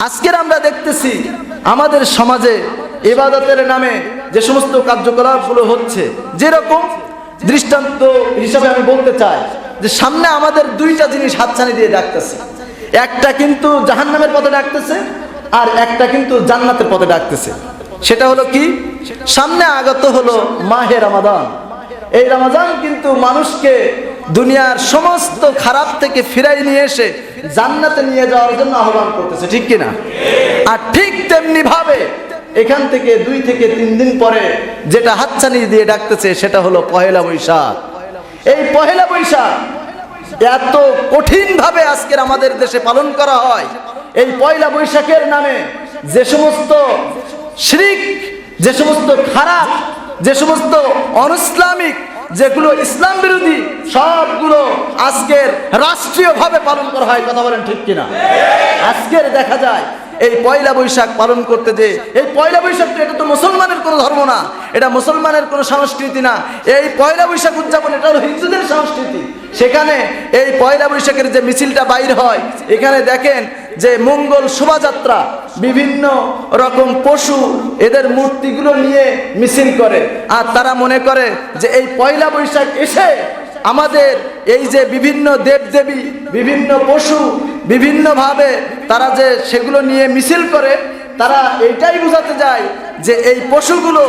আজকের আমরা দেখতেছি আমাদের সমাজে ইবাদতের নামে যে সমস্ত কার্যকলাপগুলো হচ্ছে, যেরকম দৃষ্টান্ত হিসাবে আমি বলতে চাই যে সামনে আমাদের দুইটা জিনিস হাতছানি দিয়ে ডাকতেছে। একটা কিন্তু জাহান্নামের পথে ডাকতেছে, আর একটা কিন্তু জান্নাতের পথে ডাকতেছে। সেটা হলো কি? সামনে আগত হলো মাহে রমাদান। এই রমাদান কিন্তু মানুষকে দুনিয়ার সমস্ত খারাপ থেকে ফিরাই নিয়ে এসে জান্নাতে নিয়ে যাওয়ার জন্য আহ্বান করতেছে, ঠিক কিনা? আর ঠিক তেমনি ভাবে এখান থেকে 2 থেকে 3 দিন পরে যেটা হাতছানি দিয়ে ডাকতেছে সেটা হলো পহেলা বৈশাখ। এই পহেলা বৈশাখ এত কঠিন ভাবে আজকের আমাদের দেশে পালন করা হয়। এই পয়লা বৈশাখের নামে যে সমস্ত শিরক, যে সমস্ত খারাপ, যে সমস্ত অনইসলামিক, যেগুলো ইসলাম বিরোধী, সবগুলো আজকের রাষ্ট্রীয়ভাবে পালন করা হয়। কথা বলেন ঠিক কিনা? আজকের দেখা যায় এই পয়লা বৈশাখ পালন করতে, যে এই পয়লা বৈশাখ, এটা তো মুসলমানের কোনো ধর্ম না, এটা মুসলমানের কোনো সংস্কৃতি না। এই পয়লা বৈশাখ উদযাপন এটা হলো হিন্দুদের সংস্কৃতি। সেখানে এই পয়লা বৈশাখের যে মিছিলটা বাইর হয়, এখানে দেখেন যে মঙ্গল শোভাযাত্রা, বিভিন্ন রকম পশু, এদের মূর্তিগুলো নিয়ে মিছিল করে। আর তারা মনে করে যে এই পয়লা বৈশাখ এসে আমাদের এই যে বিভিন্ন দেবদেবী, বিভিন্ন পশু, বিভিন্নভাবে তারা যে সেগুলো নিয়ে মিছিল করে, তারা এইটাই বোঝাতে যায় যে এই পশুগুলো,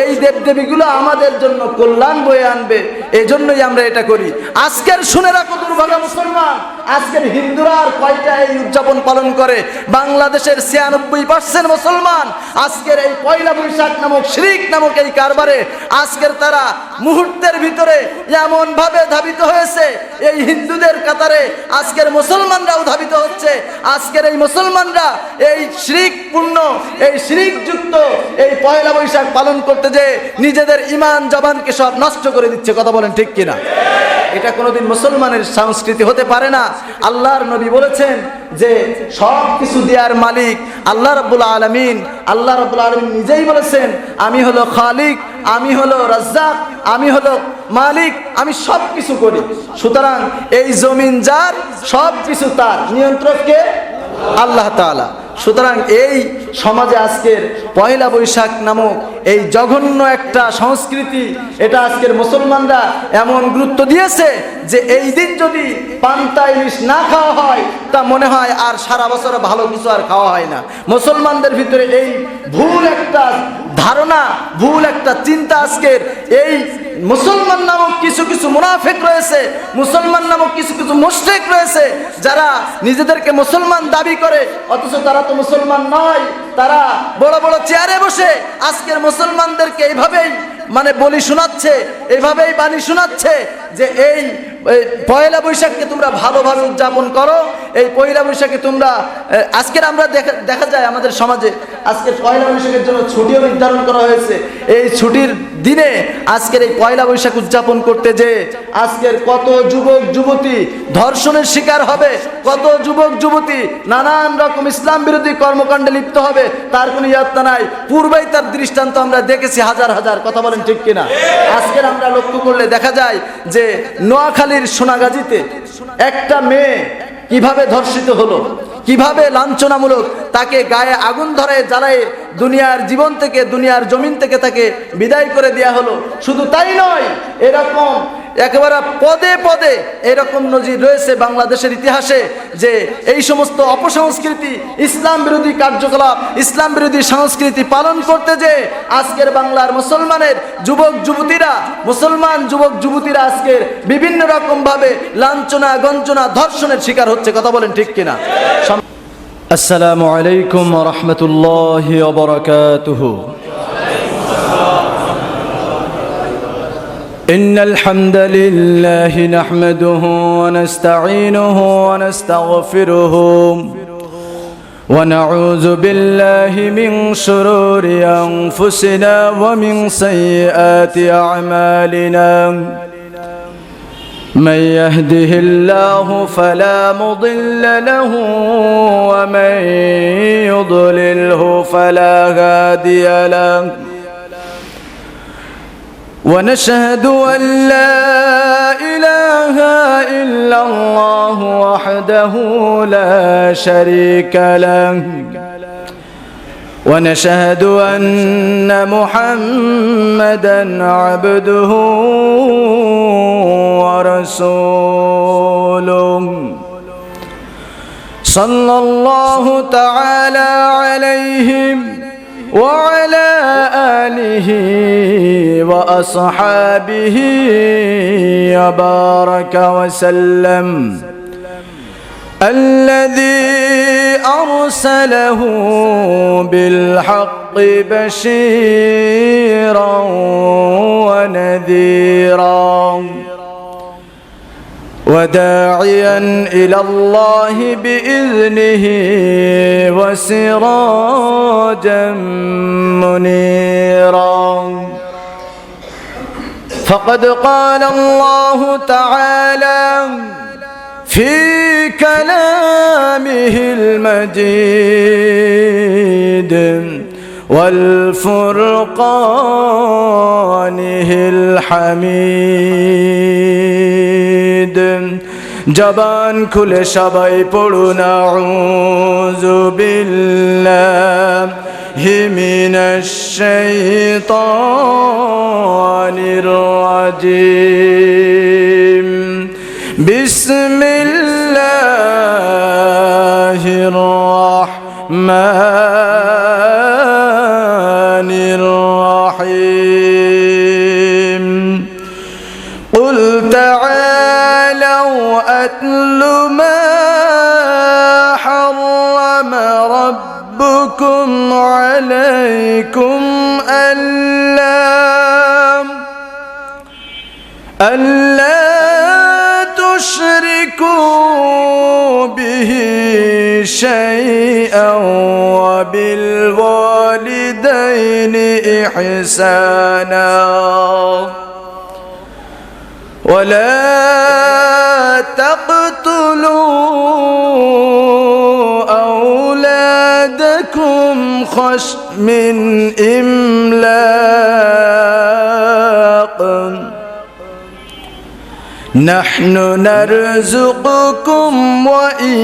এই দেবদেবীগুলো আমাদের জন্য কল্যাণ বয়ে আনবে, এই জন্যই আমরা এটা করি। আজকের শুনে রাখো দুর্ভাগা মুসলমান, আজকের হিন্দুরা আর কয়টা এই উদযাপন পালন করে? বাংলাদেশের 96% মুসলমান আজকের এই পয়লা বৈশাখ নামক শিরক নামক এই কারবারে আজকের তারা মুহূর্তের ভিতরে এমন ভাবে ধাবিত হয়েছে, এই হিন্দুদের কাতারে আজকের মুসলমানরাও ধাবিত হচ্ছে। আজকের এই মুসলমানরা এই শিরকপূর্ণ, এই শিরকযুক্ত এই পয়লা বৈশাখ পালন করতে যে নিজেদের ঈমান জবানকে সব নষ্ট করে দিচ্ছে। কথা বলেন ঠিক কিনা? এটা কোনোদিন মুসলমানের সংস্কৃতি হতে পারে না। আল্লাহর নবী বলেছেন যে সব কিছু দেওয়ার মালিক আল্লাহ রাব্বুল আলামিন। আল্লাহ রাব্বুল আলামিন নিজেই বলেছেন, আমি হলো খালিক, আমি হলো রাজ্জাক, আমি হলো মালিক, আমি সব কিছু করি। সুতরাং এই জমিন যার, সব কিছু তার, নিয়ন্ত্রক কে? আল্লাহ তাআলা। সুতরাং এই সমাজে আজকের পয়লা বৈশাখ নামক এই জঘন্য একটা সংস্কৃতি, এটা আজকের মুসলমানরা এমন গুরুত্ব দিয়েছে যে এই দিন যদি পান্তা ইলিশ না খাওয়া হয়, তা মনে হয় আর সারা বছর ভালো কিছু আর খাওয়া হয় না। মুসলমানদের ভিতরে এই ভুল একটা ধারণা, ভুল একটা চিন্তা আজকের এই মুসলমান নামক কিছু কিছু মুনাফিক রয়েছে, মুসলমান নামক কিছু কিছু মুশরিক রয়েছে, যারা নিজেদেরকে মুসলমান দাবি করে, অথচ তারা তো মুসলমান নয়। তারা বড় বড় চেয়ারে বসে আজকের মুসলমানদেরকে এইভাবেই বলি শোনাচ্ছে, এইভাবেই বাণী শোনাচ্ছে যে এই পয়লা বৈশাখকে তোমরা ভালোভাবে উদযাপন করো। এই পয়লা বৈশাখে তোমরা, আজকের আমরা দেখা যায় আমাদের সমাজে আজকের পয়লা বৈশাখের জন্য ছুটিও নির্ধারণ করা হয়েছে। এই ছুটির দিনে আজকের এই পয়লা বৈশাখ উদযাপন করতে যে আজকের কত যুবক যুবতী ধর্ষণের শিকার হবে, কত যুবক যুবতী নানান রকম ইসলাম বিরোধী কর্মকাণ্ডে লিপ্ত হবে, তার কোনো ইয়াত্তা নাই। পূর্বেই তার দৃষ্টান্ত আমরা দেখেছি হাজার হাজার। কথা বলেন ঠিক কিনা? আজকের আমরা লক্ষ্য করলে দেখা যায় যে নোয়াখালীর সোনাগাজীতে একটা মেয়ে কিভাবে ধর্ষিত হলো, কিভাবে লাঞ্ছনামূলক তাকে গায়ে আগুন ধরে জ্বালায় দুনিয়ার জীবন থেকে, দুনিয়ার জমিন থেকে তাকে বিদায় করে দেয়া হলো। শুধু তাই নয়, এরকম একেবারে পদে পদে এরকম নজির রয়েছে বাংলাদেশের ইতিহাসে যে এই সমস্ত অপসংস্কৃতি, ইসলাম বিরোধী কার্যকলাপ, ইসলাম বিরোধী সংস্কৃতি পালন করতে যে আজকের বাংলার মুসলমানের যুবক যুবতীরা, মুসলমান যুবক যুবতীরা আজকের বিভিন্ন রকম ভাবে লাঞ্ছনা, গঞ্জনা, ধর্ষণের শিকার হচ্ছে। কথা বলেন ঠিক কিনা? আসসালামু আলাইকুম ওয়া রাহমাতুল্লাহি ওয়া বারাকাতুহু। إن الحمد لله نحمده ونستعينه ونستغفره ونعوذ بالله من شرور أنفسنا ومن سيئات أعمالنا من يهده الله فلا مضل له ومن يضلله فلا هادي له ونشهد أن لا إله إلا الله وحده لا شريك له ونشهد أن محمدا عبده ورسوله صلى الله تعالى عليه وعلى آله وأصحابه وبارك وسلم الذي أرسله بالحق بشيرا ونذيرا وداعيا إلى الله بإذنه وسراجا منيرا فقد قال الله تعالى في كلامه المجيد والفرقانه الحميد জবান খুলে সবাই পড়ুন আউযু বিল্লাহি মিনাশ শাইতানির রাজিম বিসমিল্লাহির রাহমানির রাহিম কুল তাআলাউ আতলু মা হাররামা রাব্বুকুম আলাইকুম আল্লা تشركوا به شيئا وبالوالدين إحسانا ولا تقتلوا أولادكم من إملاق نحن نرزقكم وإياهم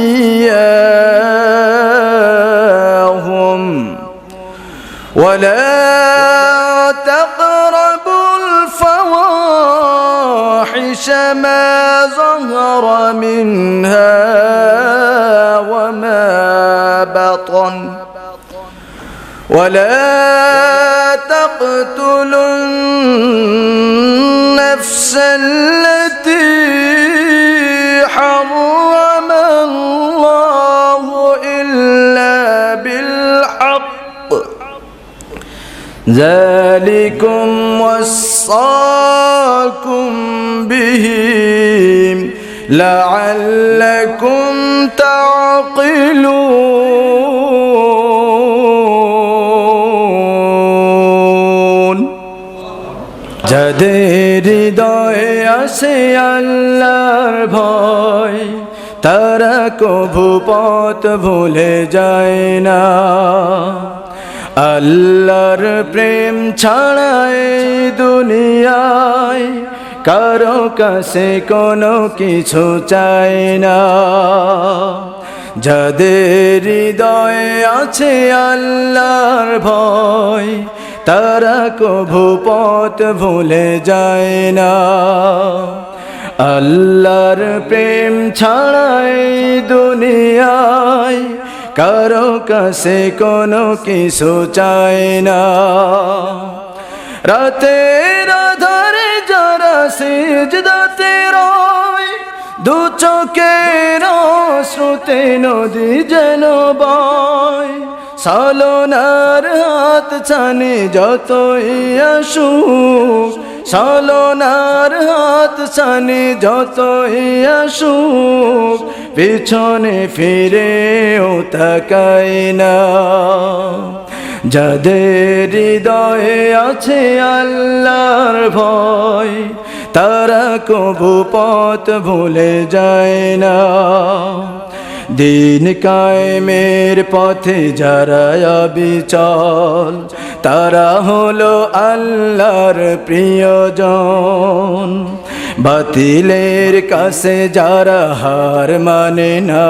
ولا تقربوا الفواحش ما ظهر منها وما بطن ولا تقتلوا النفس التي حرم الله إلا بالحق ذلكم وصاكم به لعلكم تعقلون যাদের হৃদয়ে আছে আল্লাহর ভয় তারা কভু পথ ভুলে যায় না আল্লাহর প্রেম ছাড়া এই দুনিয়ায় কারো কাছে কোনো কিছু চাই না যাদের হৃদয়ে আছে আল্লাহর ভয় তারা কভু পথ ভুলে যায় না আল্লাহর প্রেম ছাড়া এই দুনিয়ায় কারো কাছে কোনো কিছু চায় না রাতের আধারে যারা সিজদাতে রয় দু চোখের অশ্রুতে নদী যেন বয় সালনার হাত ছানি যতই আসুক সালনার হাত ছানি যতই আসুক পিছনে ফিরেও তাকাই না যাদের হৃদয়ে আছে আল্লাহর ভয় তারা কভু পথ ভুলে যায় না দিন কায়েমের পথে যারা অবিচল, তারা হলো আল্লাহর প্রিয়জন। বাতিলের কাছে যারা হার মানে না,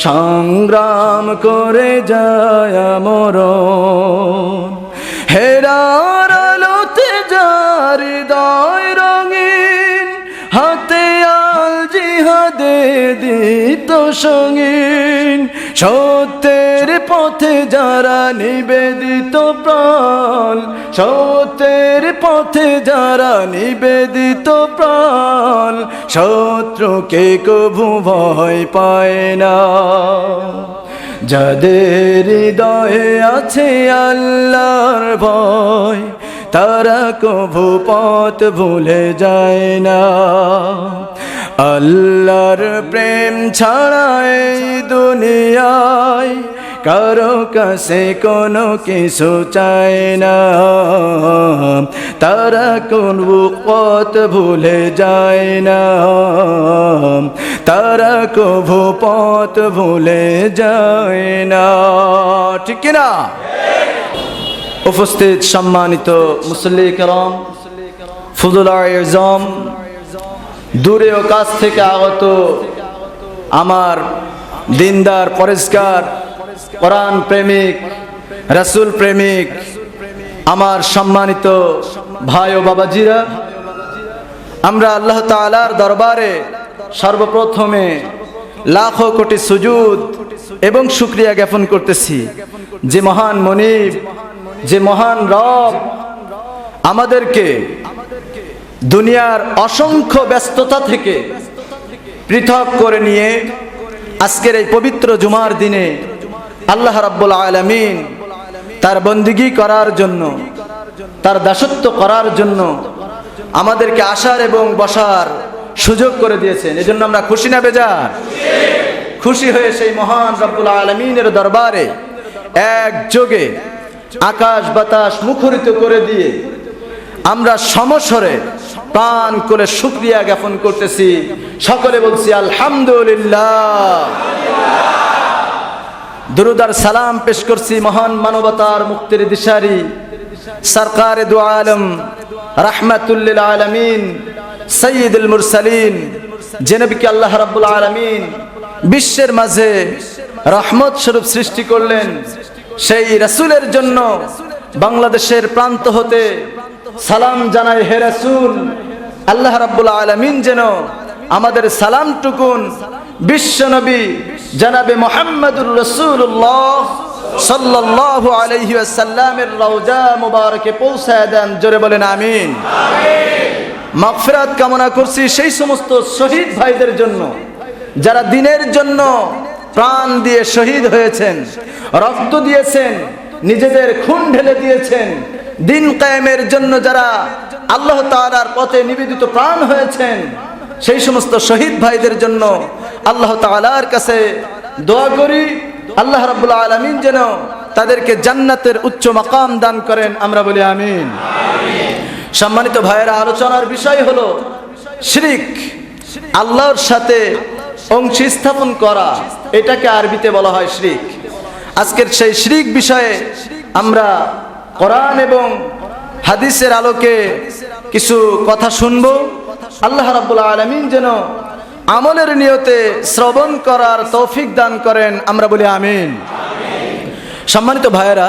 সংগ্রাম করে যায় মরণ। হেরার আলোতে যার হৃদয় রঙিন, হাতে আল জিহাদে দিত সঙ্গীন। সত্যের পথে যারা নিবেদিত প্রাণ, সত্যের পথে যারা নিবেদিত প্রাণ, শত্রুকে কভু ভয় পায় না। যাদের হৃদয়ে আছে আল্লাহর ভয়, তারা কভু পথ ভুলে যায় না। আল্লাহর প্রেম ছাড়া এই দুনিয়ায় কারো কাছে কোনো কিছু চায় না। তারা কোনো পথ ভুলে যায় না, তারা কভু পথ ভুলে যায় না। ঠিক কিনা? উপস্থিত সম্মানিত মুসল্লি কেরাম, ফুজুলায়ে আযম, দূরে ও কাছ থেকে আগত আমার দিনদার পরেশগার কোরআন প্রেমিক রাসূল প্রেমিক আমার সম্মানিত ভাই ও বাবাজিরা, আমরা আল্লাহ তাআলার দরবারে সর্বপ্রথমে লাখো কোটি সুজুদ এবং শুকরিয়া জ্ঞাপন করতেছি যে মহান মনিব, যে মহান রব আমাদেরকে দুনিয়ার অসংখ্য ব্যস্ততা থেকে পৃথক করে নিয়ে আজকের এই পবিত্র জুমার দিনে আল্লাহ রাব্বুল আলামিন তার বন্দিগি করার জন্য, তার দাসত্ব করার জন্য আমাদেরকে আসার এবং বসার সুযোগ করে দিয়েছেন। এজন্য আমরা খুশি না বেজার? খুশি হয়ে সেই মহান রব্বুল আলামিনের দরবারে একযোগে আকাশ বাতাস মুখরিত করে দিয়ে আমরা সমস্বরে প্রাণ করে শুকরিয়া জ্ঞাপন করতেছি। সকলে বলছি আলহামদুলিল্লাহ। দুরূদ আর সালাম পেশ করছি মহান মানবতার মুক্তির দিশারি সরকারে দু আলম রাহমাতুল লিল আলামিন সাইয়্যিদুল মুরসালিন যে নবীকে আল্লাহ রাব্বুল আলামিন বিশ্বের মাঝে রহমত স্বরূপ সৃষ্টি করলেন, সেই রাসূলের জন্য বাংলাদেশের প্রান্ত হতে সালাম জানাই। হে রাসূল, আল্লাহ রাব্বুল আলামিন যেন আমাদের সালামটুকুন বিশ্ব নবী জনাবে মুহাম্মদুর রাসূলুল্লাহ সাল্লাল্লাহু আলাইহি ওয়াসাল্লামের রওজা মুবারকে পৌঁছায় দেন। জোরে বলেন আমিন। মাগফিরাত কামনা করছি সেই সমস্ত শহীদ ভাইদের জন্য যারা দিনের জন্য প্রাণ দিয়ে শহীদ হয়েছেন, রক্ত দিয়েছেন, নিজেদের খুন ঢেলে দিয়েছেন। দিন কায়েমের জন্য যারা আল্লাহ তাআলার পথে নিবেদিত প্রাণ হয়েছেন, সেই সমস্ত শহীদ ভাইদের জন্য আল্লাহ তাআলার কাছে দোয়া করি আল্লাহ রাব্বুল আলামিন যেন তাদেরকে জান্নাতের উচ্চ মাকাম দান করেন। আমরা বলি আমিন। সম্মানিত ভাইয়েরা, আলোচনার বিষয় হলো শিরক, আল্লাহর সাথে অংশী স্থাপন করা। এটাকে আরবিতে বলা হয় শিরক। আজকের সেই শিরক বিষয়ে আমরা কোরআন এবং হাদিসের আলোকে কিছু কথা শুনবো। আল্লাহ রাব্বুল আলামিন যেন আমলের নিয়তে শ্রবণ করার তৌফিক দান করেন। আমরা বলি আমিন। সম্মানিত ভাইয়েরা,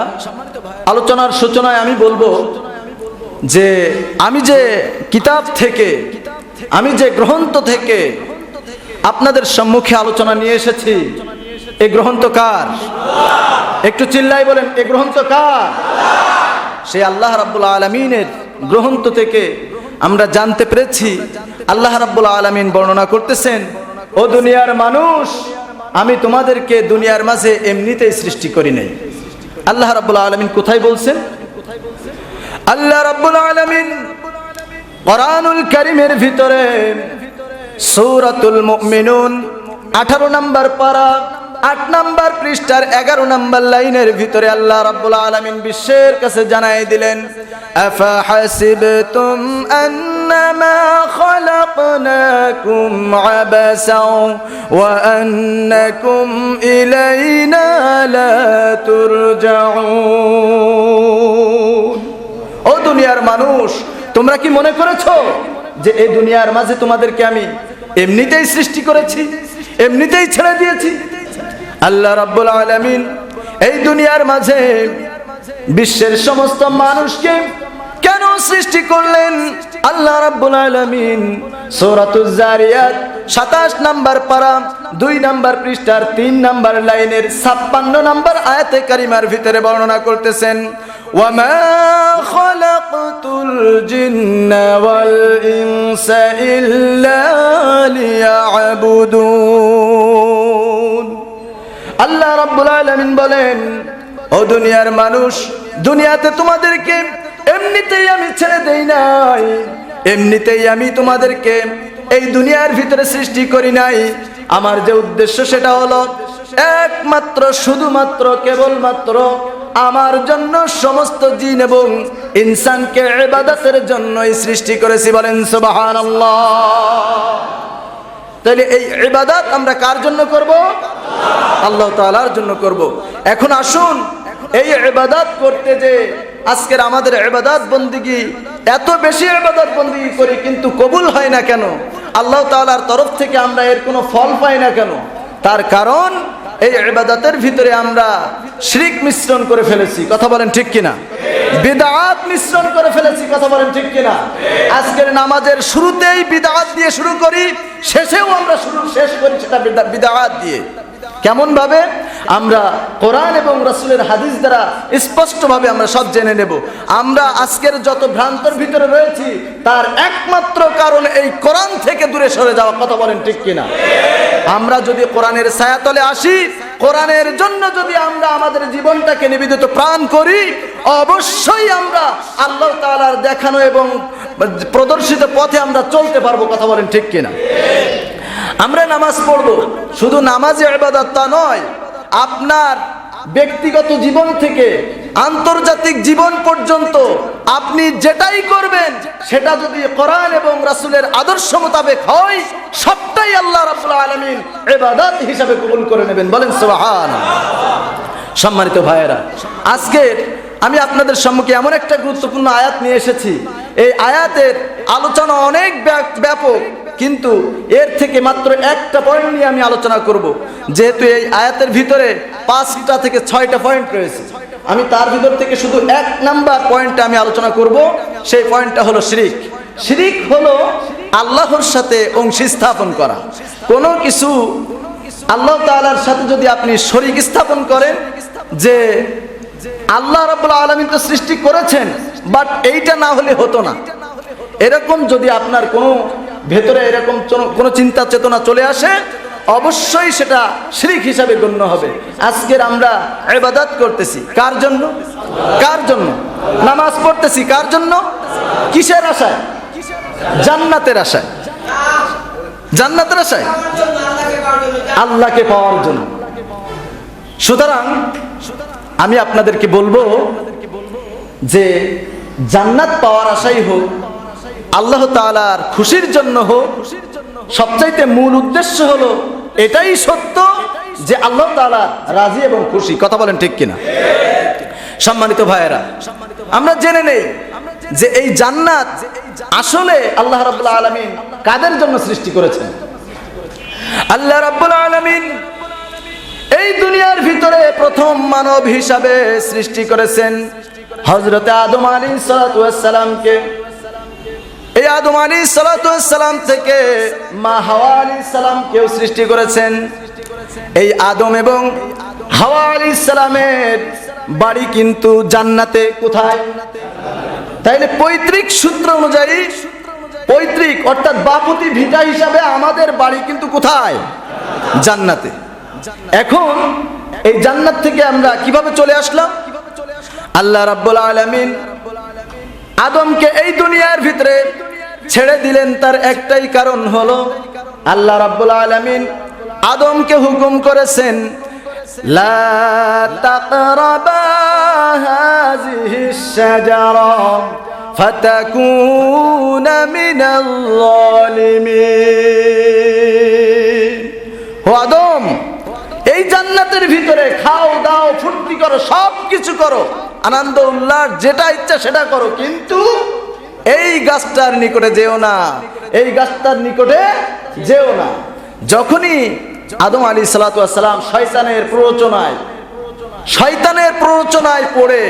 আলোচনার সূচনায় আমি বলবো যে আমি যে কিতাব থেকে, আমি যে গ্রন্থ থেকে আপনাদের সম্মুখে আলোচনা নিয়ে এসেছি, এই গ্রন্থ কার? একটু চিল্লাই বলেন, এই গ্রন্থ কার? সেই আল্লাহ রাব্বুল আলামিনের গ্রন্থ থেকে আমরা জানতে পেরেছি আল্লাহ রাব্বুল আলামিন বর্ণনা করতেছেন, ও দুনিয়ার মানুষ, আমি তোমাদেরকে দুনিয়ার মাঝে এমনিতেই সৃষ্টি করি নাই। আল্লাহ রাব্বুল আলামিন কোথায় বলছেন? আল্লাহ রাব্বুল আলামিন কোরআনুল কারীমের ভিতরে সূরাতুল মুমিনুন 18 নম্বর পারা 8 নম্বর পৃষ্ঠার 11 নম্বর লাইনের ভিতরে আল্লাহ রাব্বুল আলামিন বিশ্বের কাছে জানাই দিলেন, আফা হাসিবতুম আন أنما خلقناكم عبثا وأنكم إلينا لا ترجعون ও দুনিয়ার মানুষ, তোমরা কি মনে করেছো যে এই দুনিয়ার মাঝে তোমাদেরকে আমি এমনিতেই সৃষ্টি করেছি, এমনিতেই ছেড়ে দিয়েছি? আল্লাহ রাব্বুল আলামিন এই দুনিয়ার মাঝে বিশ্বের সমস্ত মানুষকে কেন সৃষ্টি করলেন? আল্লাহ রাব্বুল আলামিন সূরাতুজ জারিয়াত 27 নম্বর পারা 2 নম্বর পৃষ্ঠার 3 নম্বর লাইনের 56 নম্বর আয়াতে কারিমার ভিতরে বর্ণনা করতেছেন, ওয়ামা খালাকতুল জিন্না ওয়াল ইনসা ইল্লা লিয়াবুদুন। আল্লাহ রাব্বুল আলামিন বলেন, ও দুনিয়ার মানুষ, দুনিয়াতে তোমাদেরকে এমনিতেই আমি ছেড়ে দেই নাই, এমনিতেই আমি তোমাদেরকে এই দুনিয়ার ভিতরে সৃষ্টি করি নাই। আমার যে উদ্দেশ্য সেটা হলো একমাত্র শুধুমাত্র কেবলমাত্র আমার জন্য সমস্ত জিন এবং ইনসানকে ইবাদতের জন্যই সৃষ্টি করেছি। বলেন সুবহানাল্লাহ। তাহলে এই ইবাদত আমরা কার জন্য করব? আল্লাহ তাআলার জন্য করব। এখন আসুন, এই ইবাদত করতে যে আজকের আমাদের ইবাদত বন্দেগী, এত বেশি ইবাদত বন্দেগী করি কিন্তু কবুল হয় না কেন? আল্লাহ তাআলার তরফ থেকে আমরা এর কোনো ফল পাই না কেন? তার কারণ এই ইবাদতের ভিতরে আমরা শিরক মিশ্রণ করে ফেলেছি। কথা বলেন ঠিক কিনা? বিদআত মিশ্রণ করে ফেলেছি। কথা বলেন ঠিক কিনা? আজকের নামাজের শুরুতেই বিদআত দিয়ে শুরু করি, শেষেও আমরা শেষ করি সেটা বিদআত দিয়ে। কেমন ভাবে? আমরা কোরআন এবং রাসূলের হাদিস দ্বারা স্পষ্টভাবে আমরা সব জেনে নেব। আমরা আজকের যত ভ্রান্তর ভিতরে রয়েছি তার একমাত্র কারণ এই কোরআন থেকে দূরে সরে যাওয়া। কথা বলেন ঠিক কিনা? আমরা যদি কোরআনের ছায়াতলে আসি, কোরআনের জন্য যদি আমরা আমাদের জীবনটাকে নিবেদিত প্রাণ করি, অবশ্যই আমরা আল্লাহ তাআলার দেখানো এবং প্রদর্শিত পথে আমরা চলতে পারবো। কথা বলেন ঠিক কিনা? আমরা নামাজ পড়ব, শুধু নামাজে ইবাদত তা নয়, আপনার ব্যক্তিগত জীবন থেকে আন্তর্জাতিক জীবন পর্যন্ত আপনি যেটাই করবেন সেটা যদি কোরআন এবং রাসূলের আদর্শ মোতাবেক হয়, সবটাই আল্লাহ রাব্বুল আলামিন ইবাদত হিসাবে কবুল করে নেবেন। বলেন সুবহানাল্লাহ। সম্মানিত ভাইয়েরা, আজকে আমি আপনাদের সম্মুখে এমন একটা গুরুত্বপূর্ণ আয়াত নিয়ে এসেছি। এই আয়াতের আলোচনা অনেক ব্যাপক, কিন্তু এর থেকে মাত্র একটা পয়েন্ট নিয়ে আমি আলোচনা করব। যেহেতু এই আয়াতের ভিতরে 5টা থেকে 6টা পয়েন্ট রয়েছে, আমি তার ভিতর থেকে শুধু 1 নাম্বার পয়েন্টটা আমি আলোচনা করব। সেই পয়েন্টটা হলো শিরক। শিরক হলো আল্লাহর সাথে অংশী স্থাপন করা। কোনো কিছু আল্লাহ তাআলার সাথে যদি আপনি শরীক স্থাপন করেন, যে আল্লাহ রাব্বুল আলামিন তো সৃষ্টি করেছেন, বাট এইটা না হলে হতো না, এরকম যদি আপনার কোনো ভেতরে এরকম কোনো চিন্তা চেতনা চলে আসে, অবশ্যই সেটা শিরক হিসাবে গণ্য হবে। আজকের আমরা ইবাদত করতেছি কার জন্য? কার জন্য? নামাজ পড়তেছি কার জন্য? কিসের আশায়? জান্নাতের আশায়। জান্নাতের আশায়, আল্লাহকে পাওয়ার জন্য। সুতরাং আমি আপনাদেরকে বলবো যে জান্নাত পাওয়ার আশাই হোক, আল্লাহ তাআলার খুশির জন্য হোক, সবচাইতে মূল উদ্দেশ্য হলো এটাই সত্য যে আল্লাহ তাআলা রাজি এবং খুশি। কথা বলেন ঠিক কিনা? সম্মানিত ভাইয়েরা, আমরা জেনে নেই যে এই জান্নাত আসলে আল্লাহ রাব্বুল আলামিন কাদের জন্য সৃষ্টি করেছেন। আল্লাহ রাব্বুল আলামিন এই দুনিয়ার ভিতরে প্রথম মানব হিসাবে সৃষ্টি করেছেন হযরত আদম আলাইহিস সালাতু ওয়াস সালামকে। এই আদম আলাইহিস সালাতু ওয়াস সালাম থেকে মা হাওয়া আলাইহিস সালামকেও সৃষ্টি করেছেন। এই আদম এবং হাওয়া আলাইহিস সালামের বাড়ি কিন্তু জান্নাতে। কোথায়? তাইলে পৈতৃক সূত্র অনুযায়ী, পৈতৃক অর্থাৎ বাপতি ভিটা হিসাবে আমাদের বাড়ি কিন্তু কোথায়? জান্নাতে। এখন এই জান্নাত থেকে আমরা কিভাবে চলে আসলাম? আল্লাহ রাব্বুল আলামিন আদমকে এই দুনিয়ার ভিতরে ছেড়ে দিলেন, তার একটাই কারণ হলো আল্লাহ রাব্বুল আলামিন আদমকে হুকুম করেছেন, লা তাকরাবা হাযিহিশ শাজারা فتكون من الظالمين ও আদম এই জান্নাতের ভিতরে খাও দাও ফুর্তি করো সব কিছু করো আনন্দ উল্লাস যেটা ইচ্ছা সেটা করো কিন্তু এই গাছটার নিকটে যেও না এই গাছটার নিকটে যেও না যখনই আদম আলাইহিসসালাতু ওয়াস সালাম শয়তানের প্ররোচনায় পড়ে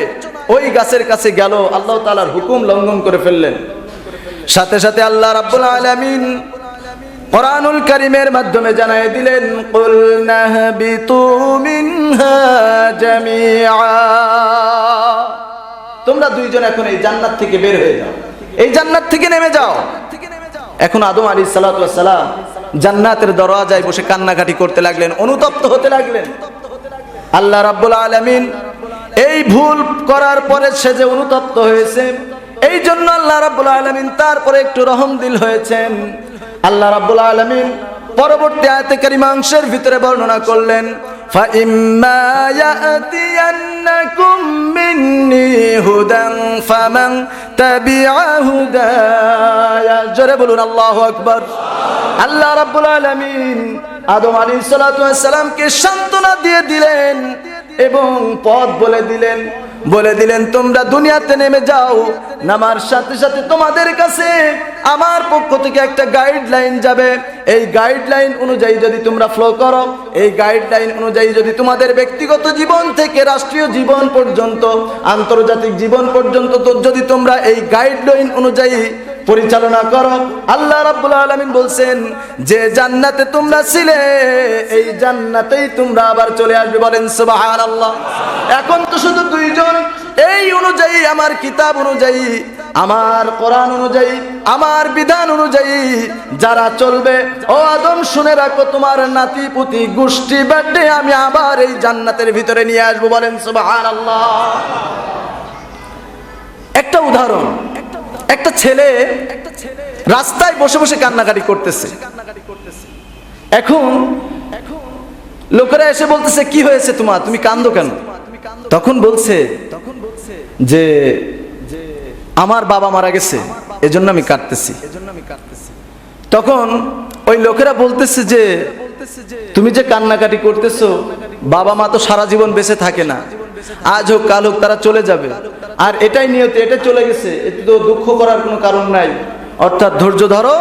ওই গাছের কাছে গেল আল্লাহ তাআলার হুকুম লঙ্ঘন করে ফেললেন সাথে সাথে আল্লাহ রাব্বুল আলামিন কোরআনুল কারীমের মাধ্যমে জানায় দিলেন কুল নাহবিতু মিনহা জামিআ তোমরা দুইজন এখন এই জান্নাত থেকে বের হয়ে যাও এই জান্নাত থেকে নেমে যাও এখন আদম আলাইহিসসালাতু ওয়াস সালাম জান্নাতের দরওয়াজায় বসে কান্নাকাটি করতে লাগলেন অনুতপ্ত হতে লাগলেন আল্লাহ রাব্বুল আলামিন এই ভুল করার পরে সে যে অনুতপ্ত হয়েছে এই জন্য আল্লাহ রাব্বুল আলামিন তারপরে একটু রহমদিল হয়েছেন আল্লাহ রাব্বুল আলামিন পরবর্তী আয়াতে কারিমা অংশের ভিতরে বর্ণনা করলেন ফাইম্মা ইয়াতিয়ান্নাকুম মিন্নি হুদান ফামান তাবিআ হুদায়া জোরে বলুন আল্লাহু আকবার আল্লাহ রাব্বুল আলামিন আদম আলাইহিসসালাতু ওয়াস সালামকে সান্ত্বনা দিয়ে দিলেন এবং পথ বলে দিলেন তোমরা দুনিয়াতে নেমে যাও নামার সাথে সাথে তোমাদের কাছে আমার পক্ষ থেকে একটা গাইডলাইন যাবে এই গাইডলাইন অনুযায়ী যদি তোমরা ফলো করো এই গাইডলাইন অনুযায়ী যদি তোমাদের ব্যক্তিগত জীবন থেকে রাষ্ট্রীয় জীবন পর্যন্ত আন্তর্জাতিক জীবন পর্যন্ত তো যদি তোমরা এই গাইডলাইন অনুযায়ী পরিচালনা করো আল্লাহ রাব্বুল আলামিন বলছেন যে জান্নাতে তোমরা ছিলে এই জান্নাতেই তোমরা আবার চলে আসবে বলেন সুবহানাল্লাহ এখন তো শুধু দুইজন এই অনুযায়ী আমার কিতাব অনুযায়ী আমার কোরআন অনুযায়ী আমার বিধান অনুযায়ী যারা চলবে ও আদম শুনে রাখো তোমার নাতি পুতি গোষ্ঠী বাদে আমি আবার এই জান্নাতের ভিতরে নিয়ে আসবো বলেন সুবহানাল্লাহ একটা উদাহরণ একটা ছেলে রাস্তায় বসে বসে কান্নাকাটি করতেছে এখন লোকেরা এসে বলতেছে কি হয়েছে তোমার তুমি কাঁদো কেন তখন বলছে যে আমার বাবা মারা গেছে এজন্য আমি কাঁদতেছি তখন ওই লোকেরা বলতেছে যে তুমি যে কান্নাকাটি করতেছো বাবা মা তো সারা জীবন বেঁচে থাকে না আজ হোক কাল হোক তারা চলে যাবে আর এটাই নিয়তি এটা চলে গেছে এতে তো দুঃখ করার কোনো কারণ নাই অর্থাৎ ধৈর্য ধরো